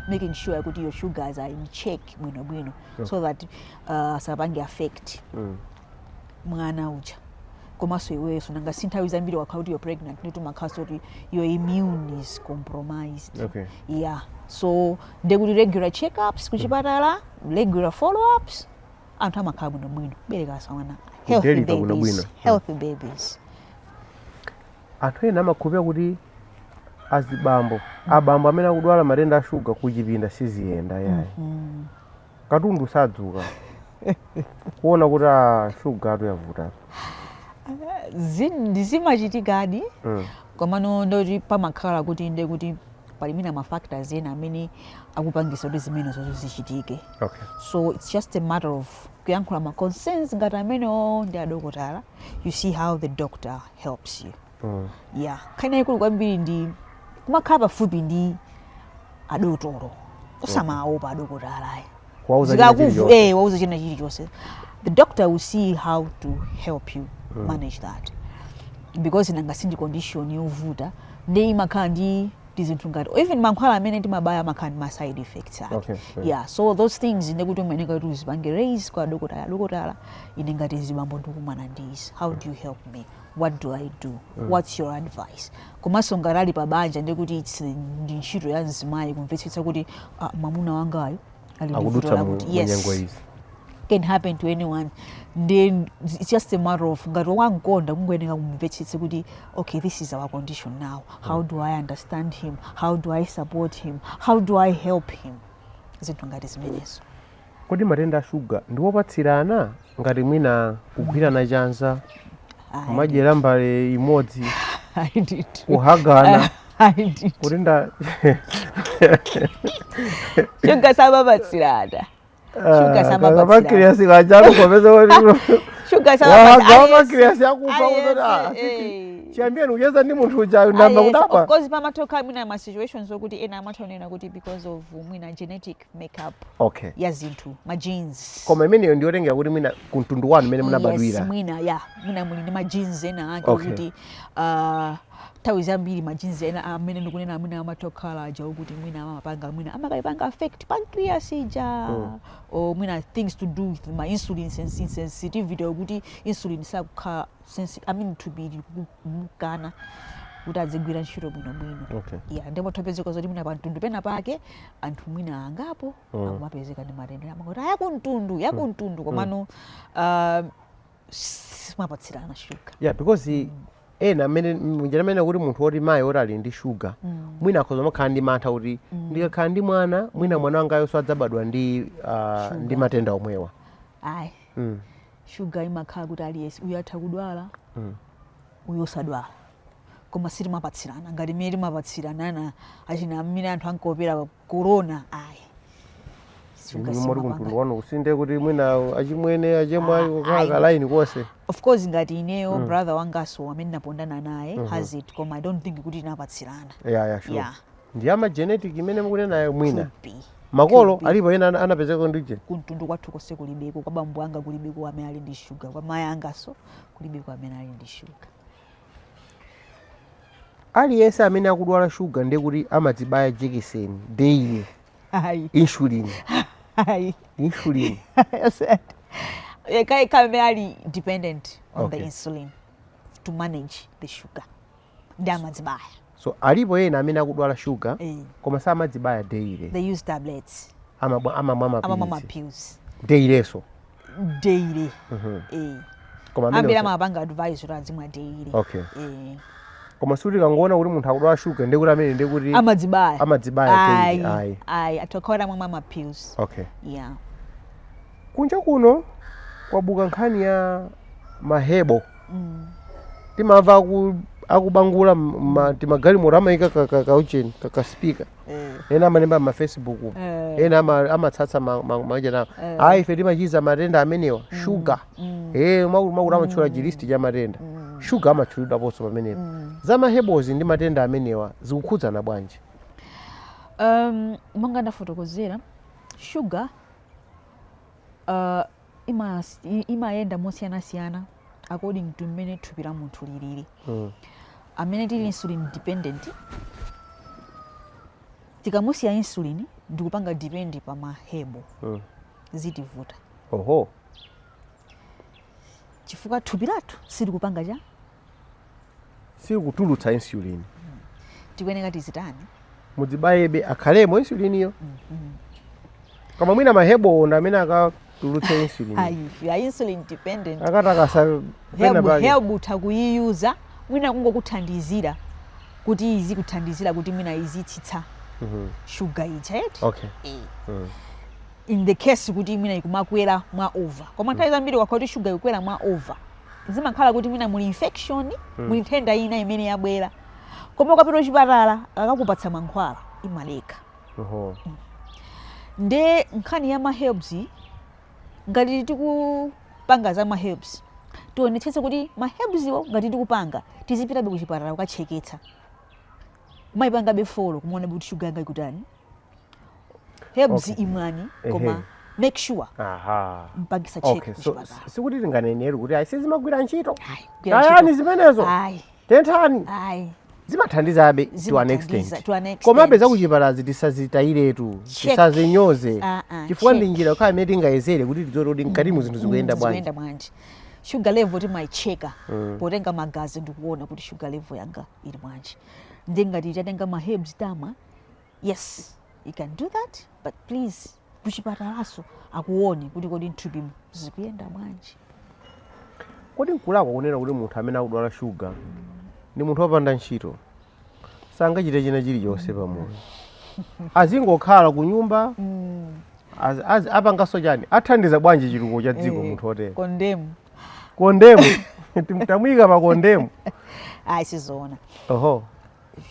making sure kuti your sugars are in check bwinobwino so that sapange affect mwana uja komanso iweso nanga sinthawi zambiri wakhala kuti you're pregnant ndiye makhala kuti your immune is compromised yeah so ndiye kuti regular check-ups kuchipatala regular follow-ups anthu amakhala bwinobwino bereka wana healthy babies anthu ena amakhupira kuti azibambo abambo amene akudwala matenda a sugar kuchipinda siziyenda yayi katundu sadzuka kuona kuti sugar atu yavuta zimachitikadi komano ndoti pamakhala kuti ndiye kuti palimina ma-factors ena amene akupangisa kuti zimene zozo zichitike so it's just a matter of kuyankhula ma-concerns ngati amenewo ndi adokotala you see how the doctor helps you yeah khana ikulu kwambiri ndi kumakhala pafupi ndi adotolo usamaopa adokotala wauza china chilichonse the doctor will see how to help you manage that because nanga sindi condition yovuta ndi imakhala ndi zinthu ngati even mankhwala amene timabaya amakhala ndi ma-side effects ake yeah so those things inde kuti umeneka kuti uzipange raise kwa dokotala ine ngati zibambo ndikumana ndizi how do you help me what do I do what's your advice komanso ngati ali pabanja ndi kuti ndi ntchito ya mzimayi kumvetsetsa kuti mwamuna wangayo ali ndi vuto lakuti yes can happen to anyone then it's just a matter of ngati wangonda kungoyeneka kumvetsetsa kuti okay this is our condition now how do I understand him how do I support him how do I help him zinthu ngati zimenezo kodi matenda a sugar ndiwopatsirana ngati mwina kugwirana chanza kumadyera mbale imodzi kuhagana kulinda sugar samapatsirana makiriyasi kajalo komeza makiriyasi akufa kutota chiyambiyeni kuyeza ndi munthu ujayo namba kudapa of course pamatoka mwina ma situations okuti ena amatonena kuti because of mwina genetic makeup ya zinthu ma genes koma imeneyo ndiyotengera kuti mwina kuntundu wanu imene munabadwira mwina muli ndi ma genes ena ake kuti tawi zambiri ma genes ena amene ndikunena mwina amatokhala aja ukuthi mwina amapanga mwina amakayipanga affect pancreas ija or mwina things to do with my insulin sensitivity ukuthi insulin sakukhala to be mukana kuti adzigwira ntchito bwinobwino ndipo topezeka zoti mwina pantundu pena pake anthu mwina angapo akumapezeka ndi matenda amangoti yakuntundu komano simapatsirana sugar because ena amene njira amene kuti munthu woti mayi oti ali ndi sugar mwina akhoza makhala ndi mantha kuti ndikakhala ndi mwana mwina mwana wangayo so adzabadwa ndi matenda omwewa ayi sugar imakhala kuti aliyense uyu atha kudwala uyu osadwala koma sitimapatsirana ngati mmene timapatsirana achina mmene anthu ankopera corona ayi mori kuntundu wanu kusinde kuti mwina achimwene achemwayi kukhala line konse of course ngati ineyo brother wangaso amene napondana naye has it koma I don't think kuti inapatsirana sure ndi ama genetic imene mukunena nayo mwina makolo alipo ena anapezeka ndije kuntundu kwathu kose kulibeko kwa bambo anga kulibeko amene ali ndi sugar kwa mayi angaso kulibeko amene ali ndi sugar aliyense amene akudwala sugar ndiye kuti amadzibaya jekiseni daily insulin amene ali dependent on the insulin to manage the sugar ndi amadzibaya So alipo yena amene akudwala sugar koma samadzibaya daily. They use tablets. Amamwa pills. Daily. Koma ambira mapanga advice razimwa daily. Okay. Koma suri kangoona kuti munthu akudwala sugar ndekuti amene ndekuti amadzibaya daily. Atokora mama pills. Okay. Yeah. Kunja kuno kwabuka nkhani ya mahebo. Timamva akubangula timagalimoto amayika kaucheni kakaspika ena amalemba ma Facebook ena amatsatsa manja nawo ayi ife timachiza matenda amenewa sugar makuti amatchula chilisti cha matenda sugar amatchulidwa ponso pamenepo za mahebozi ndi matenda amenewa zikukhudzana bwanji? Monga ndafotokozera sugar imayenda mosiyanasiyana according to mmene thupi la munthu lilili. Amene tili insulin dependent tikamusiya insulin ndikupanga depend pa mahebo zitivuta. Oho. Chifukwa thupi lathu silikupanga cha sikutulutsa insulin. Tikuyeneka tizitani mudzibayebe akhalemo insulin iyo. Koma mwina mahebo onda amene akatulutsa insulin. Ya insulin dependent. Akatakasa hebo takuyiyuza mwina kungokuthandizira kuti izi kuthandizira kuti mwina izitsitsa sugar ijeti. Okay. In the case kuti mwina ikumakwera mwa over. Koma nthawi zambiri wakati sugar ikukwera mwa over zimakhala kuti mwina muli infection muli nthenda ina imene yabwera. Koma ukapita kuchipatala akakupatsa mankhwala imaleka. Nde nkhani ya maherbs ngati tikupanga za maherbs tionetsetse kuti maherbs iwo ngati tikupanga tizipitabe kuchipatala ukacheketsa umayipanga before kumuona kuti sugar yanga ikutani herbs imwani koma make sure mpangisa check kuchipatala. Sikuti tinganeneri kuti ayisizimagwira ntchito ayani zimenezo tenthani zimathandizabe to an extent komabe zakuchipatala tisazitayiretu tisazinyoze chifukwa ndi njira kukhala imene tingayezere kuti tizote kuti mkatimu zinthu zikuyenda bwanji. Sugar level timayicheka potenga magazi ndikuona kuti sugar level yanga ili bwanji. Ndi ngati tatenga ma herbs tamwa, yes you can do that, but please kuchipatalaso akuone kuti kodi nthupi zikuyenda bwanji. Kodi nkulakwa kunena kuti munthu amene akudwala sugar ndi munthu wopanda ntchito sangachite china chilichonse pamoyo azingokhala ku nyumba apangaso chani athandiza bwanji chitukuko cha dziko munthu otero? Kondemu timtamwika pa kondemu sizoona.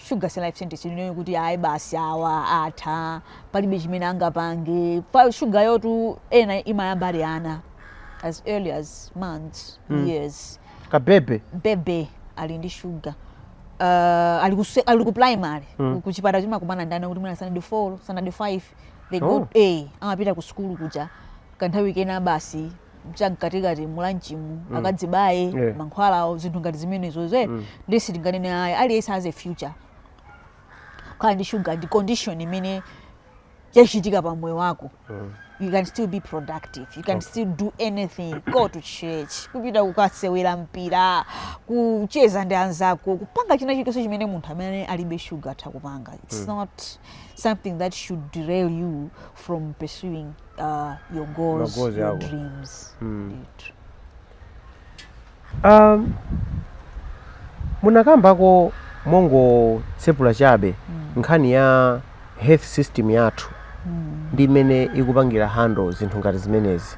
Sugar si life sentence ino kuti ayi basi awa atha palibe chimene angapange pa sugar yotu ena imayamba ali ana as early as months years. Bebe ali ndi sugar ali ku primary kuchipata chimakumana ndana kuti mwana standard 4 standard 5 they go amapita ku school kuja kanthawi kena basi mchankatikati mulanchimu akadzibaye mankhwala zinthu ngati zimenezo ndisi tinganene ayi aliyense has a future khala ndi sugar ndi condition imene yachitika pa moyo wako. You can still be productive, you can still do anything, go to church, kupita kukasewera mpira, kucheza ndi anzako, kupanga china chilichonse chimene munthu amene alibe sugar atakupanga. It's not something that should derail you from pursuing your goals, your dreams. Munakambako mongo tsepula chabe nkhani ya health system yathu ndi imene ikupangira handle zinthu ngati zimenezi.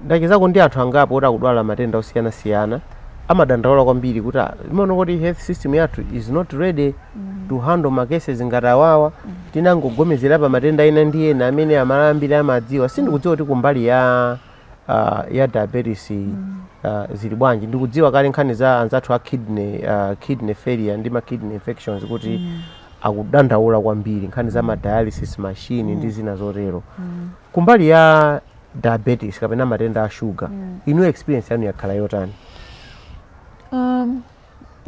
Ndachezako ndi anthu angapo kuti akudwala matenda osiyanasiyana amadandaula kwambiri kuti imaona kuti health system yathu is not ready to handle makeses ngati awawa tinangogomezera pa matenda ena ndi ena amene amalambira amadziwa. Sindikudziwa kuti kumbali ya diabetes zili bwanji. Ndikudziwa kale nkhani za anzathu a kidney failure ndi ma kidney infections kuti akudandaula kwambiri nkhani za ma dialysis machine ndi zina zotero. Kumbali ya diabetes kapena matenda a sugar inu experience yanu yakhala yotani?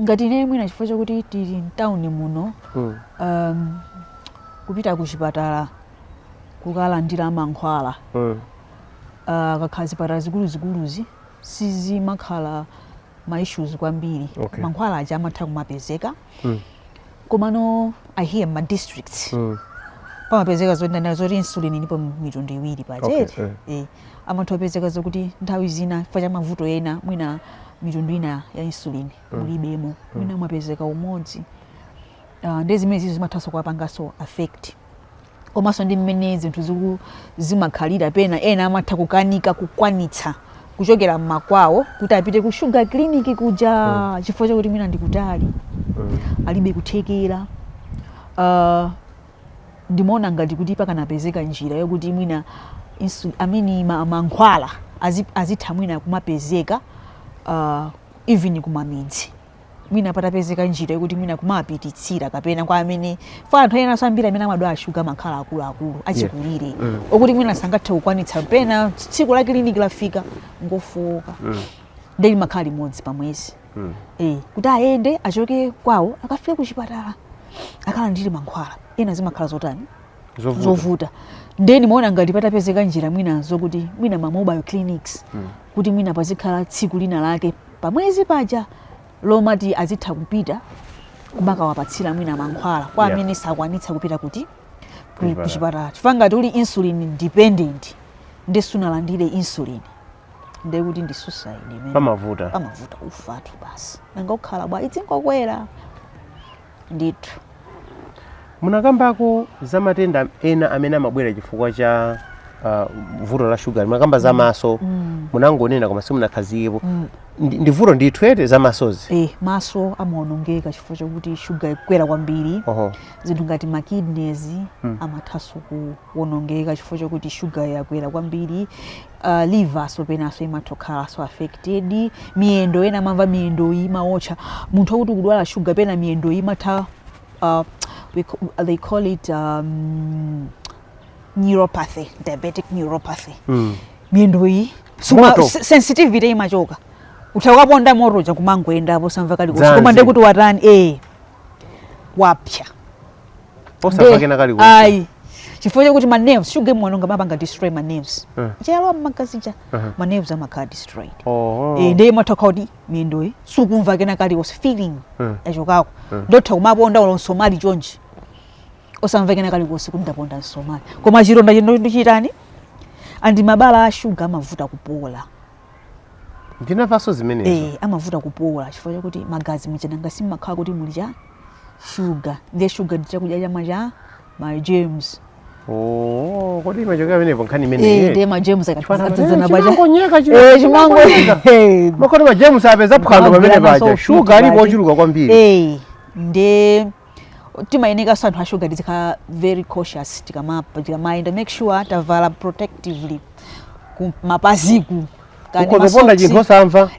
Ngati ine mwina chifukwa chakuti tili mtown muno kupita kuchipatala kukalandira mankhwala kakhala zipatala zikuluzikuluzi sizimakhala ma issues kwambiri mankhwala aja amatha kumapezeka komano I hear ma districts pamapezeka zoti insulin ilipo mitundu iwiri pachete amatha kupezeka zokuti nthawi zina chifukwa cha mavuto ena mwina mitundu ina ya insulin mulibemo mwina mwapezeka umodzi ndi zimene zizo zimathanso kuwapanganso affect komanso ndi mmene zinthu zimakhalira pena ena amatha kukanika kukwanitsa kuchokera mmakwawo kuti apite ku sugar clinic kuja chifukwa chakuti mwina ndikutali alibe kuthekera ndimaona ngati kuti pakanapezeka njira yokuti mwina amene mankhwala azitha mwina kumapezeka even kumamidzi mwina patapezeka njira yokuti mwina kumapititsira kapena kwa amene fa anthu ena sambira amene amadwala shuga makhala akuluakulu achikulire okuti mwina sangathe kukwanitsa pena tsiku la kliniki lafika ngofoka ndi makhala limodzi pamwezi kuti ayende achoke kwawo akafike ku chipatala akhala ndili mankhwala ena zimakhala zotani zovuta ndeni maona ngati patapezeka njira mwina zokuti mwina ma mobile clinics kuti mwina pazikhala tsiku lina lake pamwezi paja lomati azitha kupita kumakawapatsira mwina mankhwala kwa amene sakwanitsa kupita kuti kuchipatala chifukwa ngati uli insulin dependent ndi sunalandire insulin ndi kuti ndi suicide pamavuta ufatu basi nanga ukhala bwa itsinkokwera ndithu. Munakambako za matenda ena amene amabwera chifukwa cha vuto la sugar munakamba za maso munangonena koma simunakhazikepo ndi vuto ndithu za masozi maso amaonongeka chifukwa chakuti sugar ikwera kwambiri zinthu ngati ma kidneys amathaso kuonongeka chifukwa chakuti sugar yakwera kwambiri liver so penaso imatokhala so affected miyendo ena amamva miyendo imaotcha munthu akuti kudwala sugar pena miyendo imatha they call it neuropathy, diabetic neuropathy. Miyendo iyi sensitivity imachoka utakaponda moto ja kumangoenda apo samva kali kosi koma ndekuti watani wapya osamva kena kali kosi ai chifukwa kuti ma nerves sugar mwanonga mapanga destroy ma nerves chalo magazi cha ma nerves amakhala destroyed ndiye matoka kuti miyendo iyi sukumva kena kali kosi feeling achokako ndotha kumaponda olonsomali chonji osamva kena kali kosi kuti ndaponda nsomali koma chironda chino ndichitani andi mabala a sugar amavuta kupola ndinavaso zimenezo amavuta kupola chifukwa kuti magazi mchananga simakhala kuti muli cha sugar ndiye sugar ndichakudya chama ma germs kodi imachoka pamenepo nkhani imeneyi ndiye ma germs akatazana baja chimango makoti ma germs apeza phwando pamene paja sugar alipo ochuluka kwambiri ndiye timayeneka anthu a sugar tikhala very cautious tikamaenda make sure tavala protectively kumapaziku ukozoponda chinthu osamva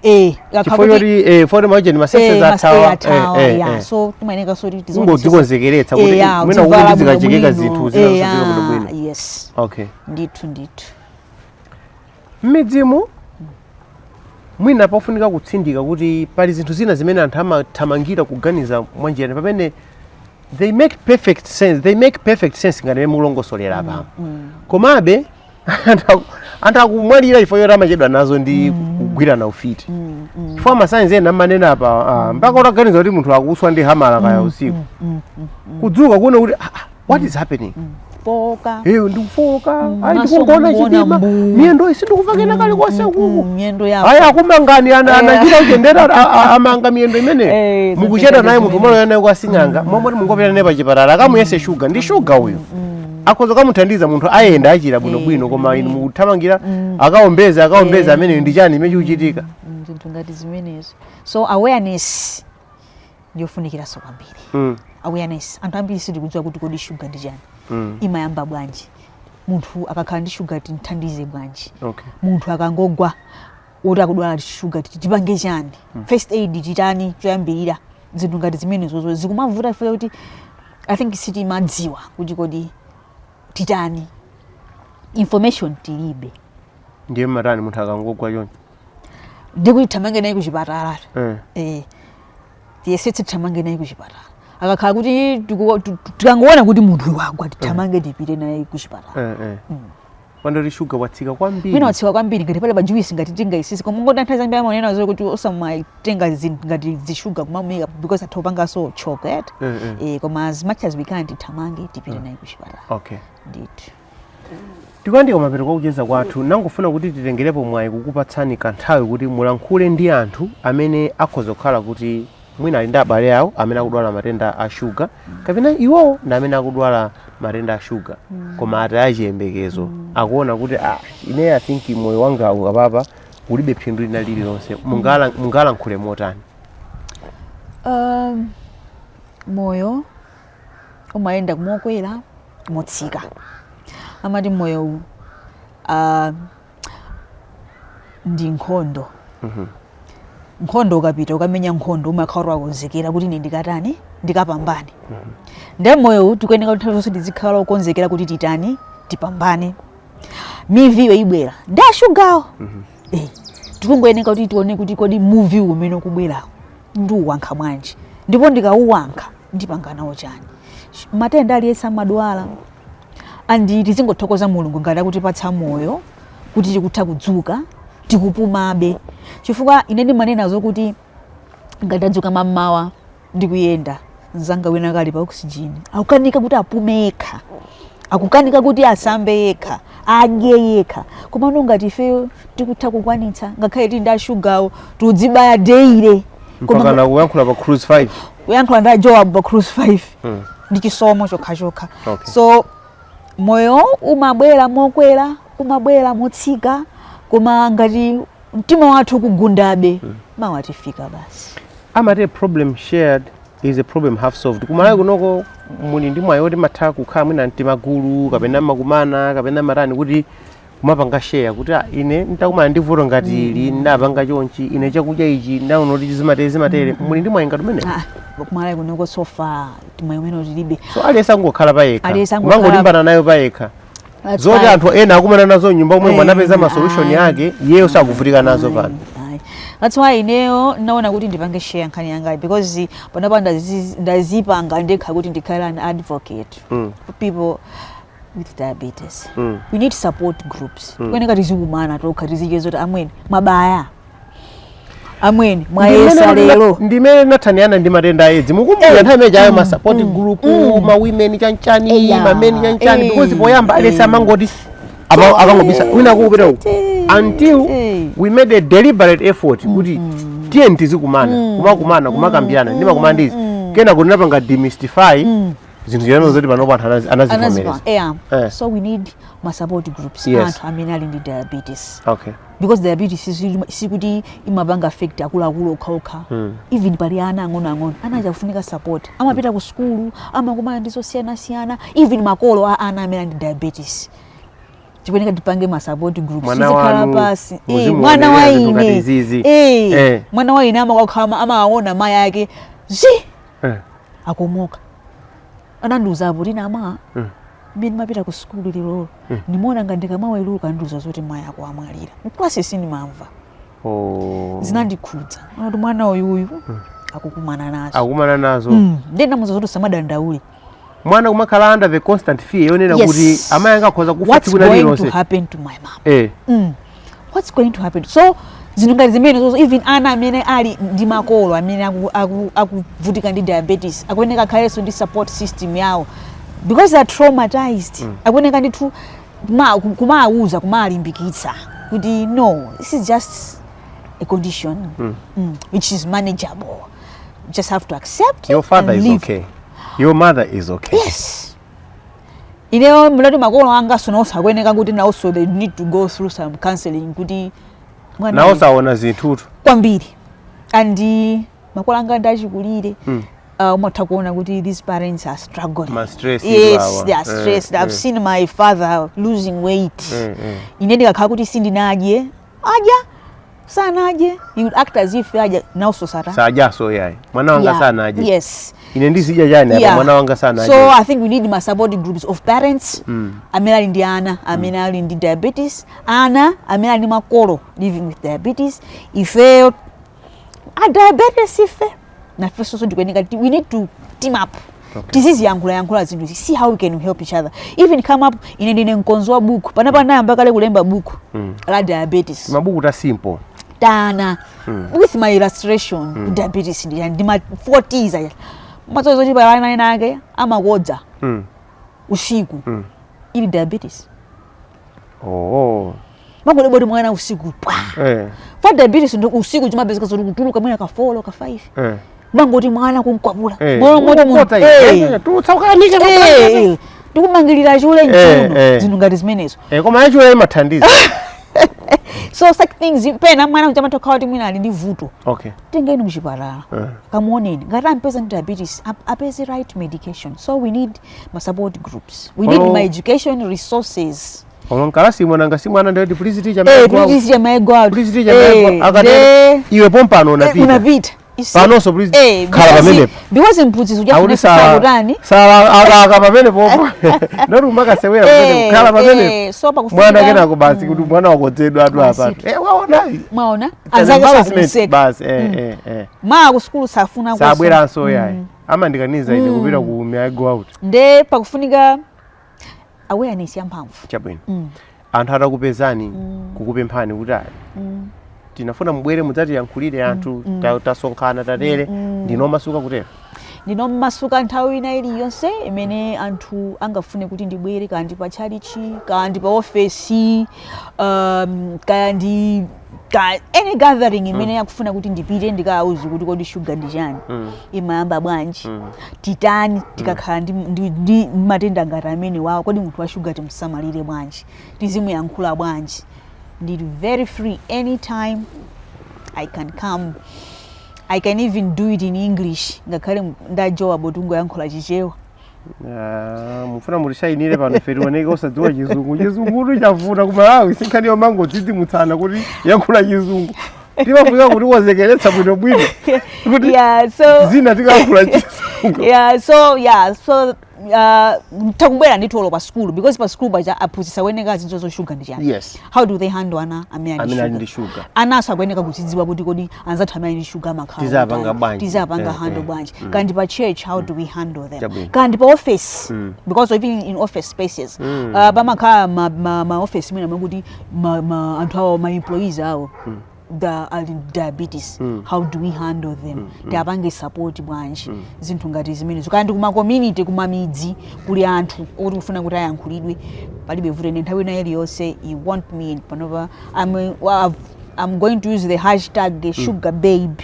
chifukwa choti foni maujeni masenses athawa so timayeneka soti tizikonzekeretsa kuti mwina kuti zikachekeka zinthu zinazoziwa bwinobwino yes ndithu mmidzimu mwina pafunika kutsindika kuti pali zinthu zina zimene anthu amathamangira kuganiza mwanjira pamene they make perfect sense ngati mulongosolera apa komabe anthu akumwalira ifo yoti amachedwa nazo ndi kugwirana ufiti chifukwa masainzi ena amanena apa mpaka utaganiza kuti munthu akuswa ndi hamala kaya usiku kudzuka kuona kuti what is happening foka ndikufoka ndikungona chitima miyendo isindikuva kena kali kose kuku miyendo yapo akumangani anachita uchendera amanga miyendo imene mukucheda naye munthu umaloya naye kwa sing'anga momwe mungopita naye pachipatala akamuyese sugar ndi sugar uyu akhoza kamuthandiza munthu ayenda achira bwinobwino koma inu mukuthamangira akaombeza ameneyo ndi chani imene chikuchitika zinthu ngati zimenezo so awareness ndiyofunikiraso kwambiri awareness anthu ambiri sitikudziwa kuti kodi sugar ndi chani imayamba bwanji munthu akakhala ndi sugar tinthandize bwanji munthu akangogwa oti akudwala sugar tipange chani first aid chitani choyambirira zinthu ngati zimenezo zikumavuta chifukwa kuti I think sitimadziwa kuti kodi titani information tilibe ndiye matani munthu akangogwa chonchi ndikuti thamange naye kuchipatala tiyese tithamange naye kuchipatala akakhala kuti tikangoona kuti munthu wagwa tithamange tipite naye kuchipatala Pandoti sugar watsika kwambiri. Mina watsika kwambiri ngati pale pa juice ngati tingaisisi koma ngoda nthawi zambiri amaonena zo kuti osamaitenga ngati zishuga kumamika because atopanga so chocolate. Koma as much as we can tithamange tipite nayo kuchipatala. Okay. Ndithu. Tikandika mapeto kwa kucheza kwathu nangofuna kuti titengerepo mwayi kukupatsani kanthawi kuti mulankhule ndi anthu amene akhoza kukhala kuti mwina ali ndi abale awo amene akudwala matenda a shuga kapena iwo ndi amene akudwala matenda a shuga koma ataya chiyembekezo akuona kuti ine I think moyo wangawu apapa ulibe phindu lina lililonse mungalankhule motani? Moyo umayenda kumokwera motsika. Amati moyo ndi nkhondo. Nkhondo ukapita ukamenya nkhondo umakhala wakonzekera kuti ine ndikatani ndikapambane. Ndiye moyo tikuyenera kuti nthawi zonse tizikhala okonzekera kuti titani tipambane. Miviwe ibwera ndashugawo. Tikungoyenera kuti tione kuti kodi movie umene ukubwerawo ndi uwankha bwanji ndipo ndikauwankha ndipanganawo chani. Matenda aliyesa madwala andi tizingothokoza Mulungu ngati akutipatsa moyo kuti tikutha kudzuka tikupumabe chifukwa ine ndimanena zokuti ngati adzuka mamawa ndikuyenda mzanga wina kali pa oxygen akukanika kuti apume yekha akukanika kuti asambe yekha adye yekha koma ngati ife tikutha kukwanitsa ngakhale ti ndashugawo tudzibaya daily mpaka na kuyankhula pa cruise 5 kuyankhula nda Joab pa cruise 5 ndi chisomo chokha. Okay. So moyo umabwera mokwera umabwera motsika koma ngati mtima wathu kugundabe mawa tifika basi. Amati problem shared is a problem half solved. Kumalawi kunoko muli ndi mwayi oti matha kukhala mwina mtimagulu kapena makumana kapena marani kuti kumapanga share kuti ine nitakumana ndi vuto ngati ili ndapanga chonchi ine chakudya ichi ndaona kuti zimatere muli ndi mwayi ngati umene? Kumalawi kunoko sofa mwayi umene utilibe. So aliyense angokhala payekha mangolimbana nayo payekha. Zoti anthu ena akumana nazo nyumba omwe mwanapeza ma solution yake yeyo sakuvutika nazo pano. That's why ineyo naona kuti ndipange share nkhani yanga because panapa ndazipanga ndekha kuti ndikhala an advocate for people with diabetes. We need support groups. Kweneka tizikumana tokha tizike zoti amweni mabaya amweni mwayesa lero ndimene nathaniana ndi matenda edzi mukumbukira nthawi imeneyi ayo ma support group ma women chanchani ma men chanchani because poyamba alese amangoti akangobisa wina kupita until we made a deliberate effort kuti tiye tizikumana kumakambirana ndi makumandizi kena kuti napanga demystify zinthu zilano zoti panopo anthu anazivomereza. So we need ma support groups anthu amene ali ndi diabetes. Okay. Because diabetes is kuti imapanga affect akuluakulu okhaokha. Even pali ana ang'ono anachafunika support amapita ku school amakumana ndi zosiyana even makolo a ana amene ali ndi diabetes tikuyeneka tipange ma support groups sizikhala pasi mwana wa ine mwana wa ine amaona mai yake akomoka anandiuzapo tina ama mimi mapita ku school lero nimona ngandika maweruka nduza zoti mai yako amwalira mklasi sinimamva zinandikhudza kuti mwana uyu akukumana nazo ndenda muzo zoti samadandaule mwana kumakhala under the constant fear yonena kuti amayi angakhoza kufa tsiku lililonse. What's going to happen to my mom? What's going to happen? So zinunga zimene so even ana amene ali ndi makolo amene akuvutika ndi diabetes akuyeneka khalenso ndi support system yawo because they are traumatized. Akuyeneka ndithu kumauza kumalimbikitsa kuti no, this is just a condition which is manageable. You just have to accept your father is okay. Your mother is okay. Yes. Ineyo mlati makolo anga sonosa kweneka kuti now so they need to go through some counseling kuti mwana nawo saona zinthu kwambiri andi makolo anga ndachikulire umatha kuona kuti these parents are struggling. Yes, they are stressed. I've seen my father losing weight. Ine ndikakhala kuti sindinadye adya sanaje he would act as if aja now so saja so yayi mwana wanga sanaje. Yes. Ine ndizija jani hapa mwana wanga sanaje. So I think we need my support groups of parents amene ali ndi ana amene ali ndi diabetes ana amene ali makolo living with diabetes ife a diabetes ife na first also we need to team up tiziziyankhula zinthu see how we can help each other, even come up ine ndine mkonzo wa buku panapa nayamba kale kulemba buku la diabetes mabuku ta simple tana with my illustration diabetes ndi ma 40s aya mazo zoti bana nake amakodza usiku ili diabetes magole bodi mwana usiku for diabetes ndo usiku chimabezeka zoti kutuluka mwina ka 4 ka 5 mangoti mwana kunkwapula tutsaukanicha ndikumangilira chule nchuno zinthu ngati zimenezo koma chule imathandiza so such things pena mwana uchamatoka kuti mwina ali ndi vuto okay tengeni kuchipatala kamuoneni ngati ampeza ndi diabetes apeze right medication, so we need ma support groups, we need my education resources. Olonka simu nanga simu ana ndio please teacher my God please teacher akade iwe pompano unapita pano so please khala pamene because mputsi ujafuna kutani sala akapamene popo ndo maka sewera pamene khala pamene so pakufika mwana kenako basi kuti mwana wakodzedwa atu apa mwaona azake basi ma ku school safuna kwa sabwera so yayi ama ndikaniza ine kupita ku may go out nde pakufunika awareness yamphamvu chabwino anthu atakupezani kukupemphani kuti tinafuna mbwere mudzati yankhulire anthu tasonkhana tatere ndinomasuka kutero ndinomasuka nthawi ina iliyonse imene anthu angafune kuti ndibwere kandi pa chalichi kandi pa ofesi kandi any gathering imene yakufuna kuti ndipite ndikauze kuti kodi sugar ndi chani imayamba bwanji titani tikakhala ndi matenda ngati amene wawo kodi munthu wa sugar timsamalire bwanji tizimuyankhula bwanji. Need very free anytime I can come. I can even do it in English. Ngakale ndajowa botungo yankhula chichewa. Mufuna mulishainire pano feriwaneka osadziwa chizungu. Chizungu chavuta kumalawi sinkhani yomango titi mutsana kuti yankhula chizungu. Timafika kuti wozekeretsa bwino bwino. Yeah, so zina tikankhula chizungu. So takubwera nditolo pa school because pa school baja aphunzitsa weneka zinthu zo sugar ndi chani. Yes. How do they handle ana amene ndi sugar? Ana asakweneka kudzidziwa kuti kodi anzathu amene ndi sugar makhala. Tizapanga handle bwanji. Kandi pa church how do we handle them? Kandi pa office because even in office spaces pamakhala ma office mina makuti anthu awo ma employees awo the diabetes how do we handle them tiapange support bwanji zinthu ngati zimenezo kandi kuma community kuma midzi kuli anthu kuti kufuna kuti ayankhulidwe palibe vuto ine nthawi ina iliyonse you want me panova I'm going to use the hashtag sugar babe.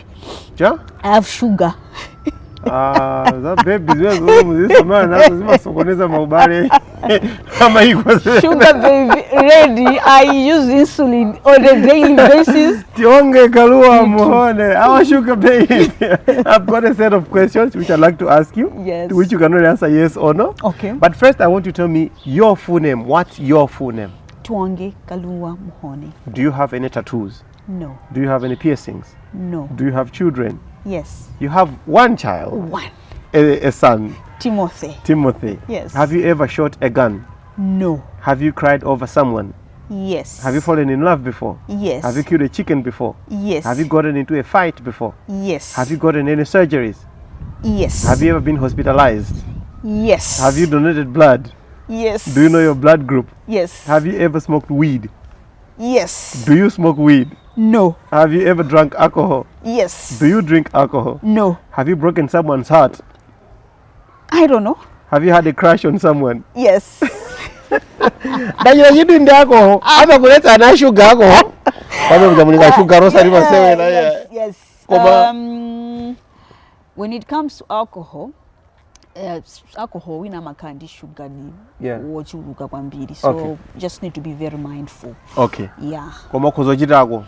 Ja? I have sugar. That baby ziwezo muzisa mana nazo zimasokoneza maubale kama iko sugar baby ready. I use insulin on a daily basis. Tionge Kalua Muhone, our sugar baby. I've got a set of questions which I'd like to ask you, to which you can only answer yes or no. Okay. But first I want you to tell me your full name. What's your full name? Tionge Kalua Muhone. Do you have any tattoos? No. Do you have any piercings? No. Do you have children? Yes. You have one child? One. A son? Timothy. Yes. Have you ever shot a gun? No. Have you cried over someone? Yes. Have you fallen in love before? Yes. Have you killed a chicken before? Yes. Have you gotten into a fight before? Yes. Have you gotten any surgeries? Yes. Have you ever been hospitalized? Yes. Have you donated blood? Yes. Do you know your blood group? Yes. Have you ever smoked weed? Yes. Do you smoke weed? No. Have you ever drunk alcohol? Yes. Do you drink alcohol? No. Have you broken someone's heart? I don't know. Have you had a crush on someone? Yes. Dajira yidu ndi alcohol. Hapa kuleta na sugar alcohol. Bado mjamunika sugar rosa ni masewe na ya. Yes. When it comes to alcohol, alcohol wina makandi sugar ni wochuluka kwambiri, so just need to be very mindful. Okay. Yeah. Koma kuzochitako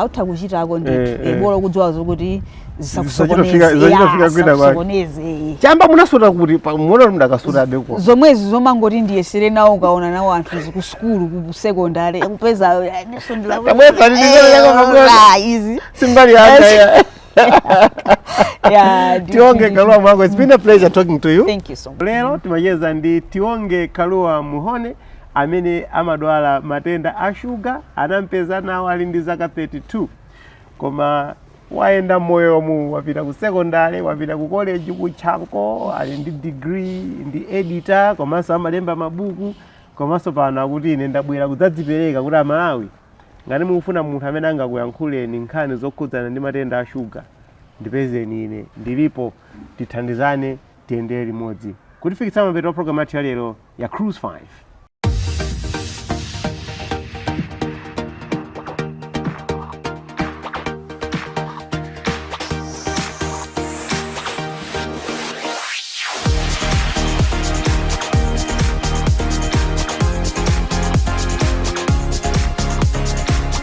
utakuchitako ndi bolo kudziwa zokuti zisakusokoneze chamba munasota kuti muona mndakasota beko zomwezi zomangoti ndiyesere nawo ukaona nawo anthu ku school ku secondary kupeza nesondela easy simbali yanga Tionge Kalua Muhone, it's been a pleasure talking to you. Thank you so much. Lero timacheza ndi Tionge Kalua Muhone amene amadwala matenda a sugar, anampeza nawo ali ndi zaka 32. Koma waenda moyomu, wapita ku secondary, wapita ku college ku Chanko, ali ndi degree, ndi editor, komanso amalemba mabuku, komanso pano akuti ine ndabwera kudzadzipereka kuti Amalawi ngati mukufuna munthu amene angakuyankhuleni nkhani zokhudzana ndi matenda a shuga, ndipezeni ine, ndilipo, tithandizane, tiyendere limodzi. Kutifikitsa mapeto wa program yathu ya lero ya Cruise 5.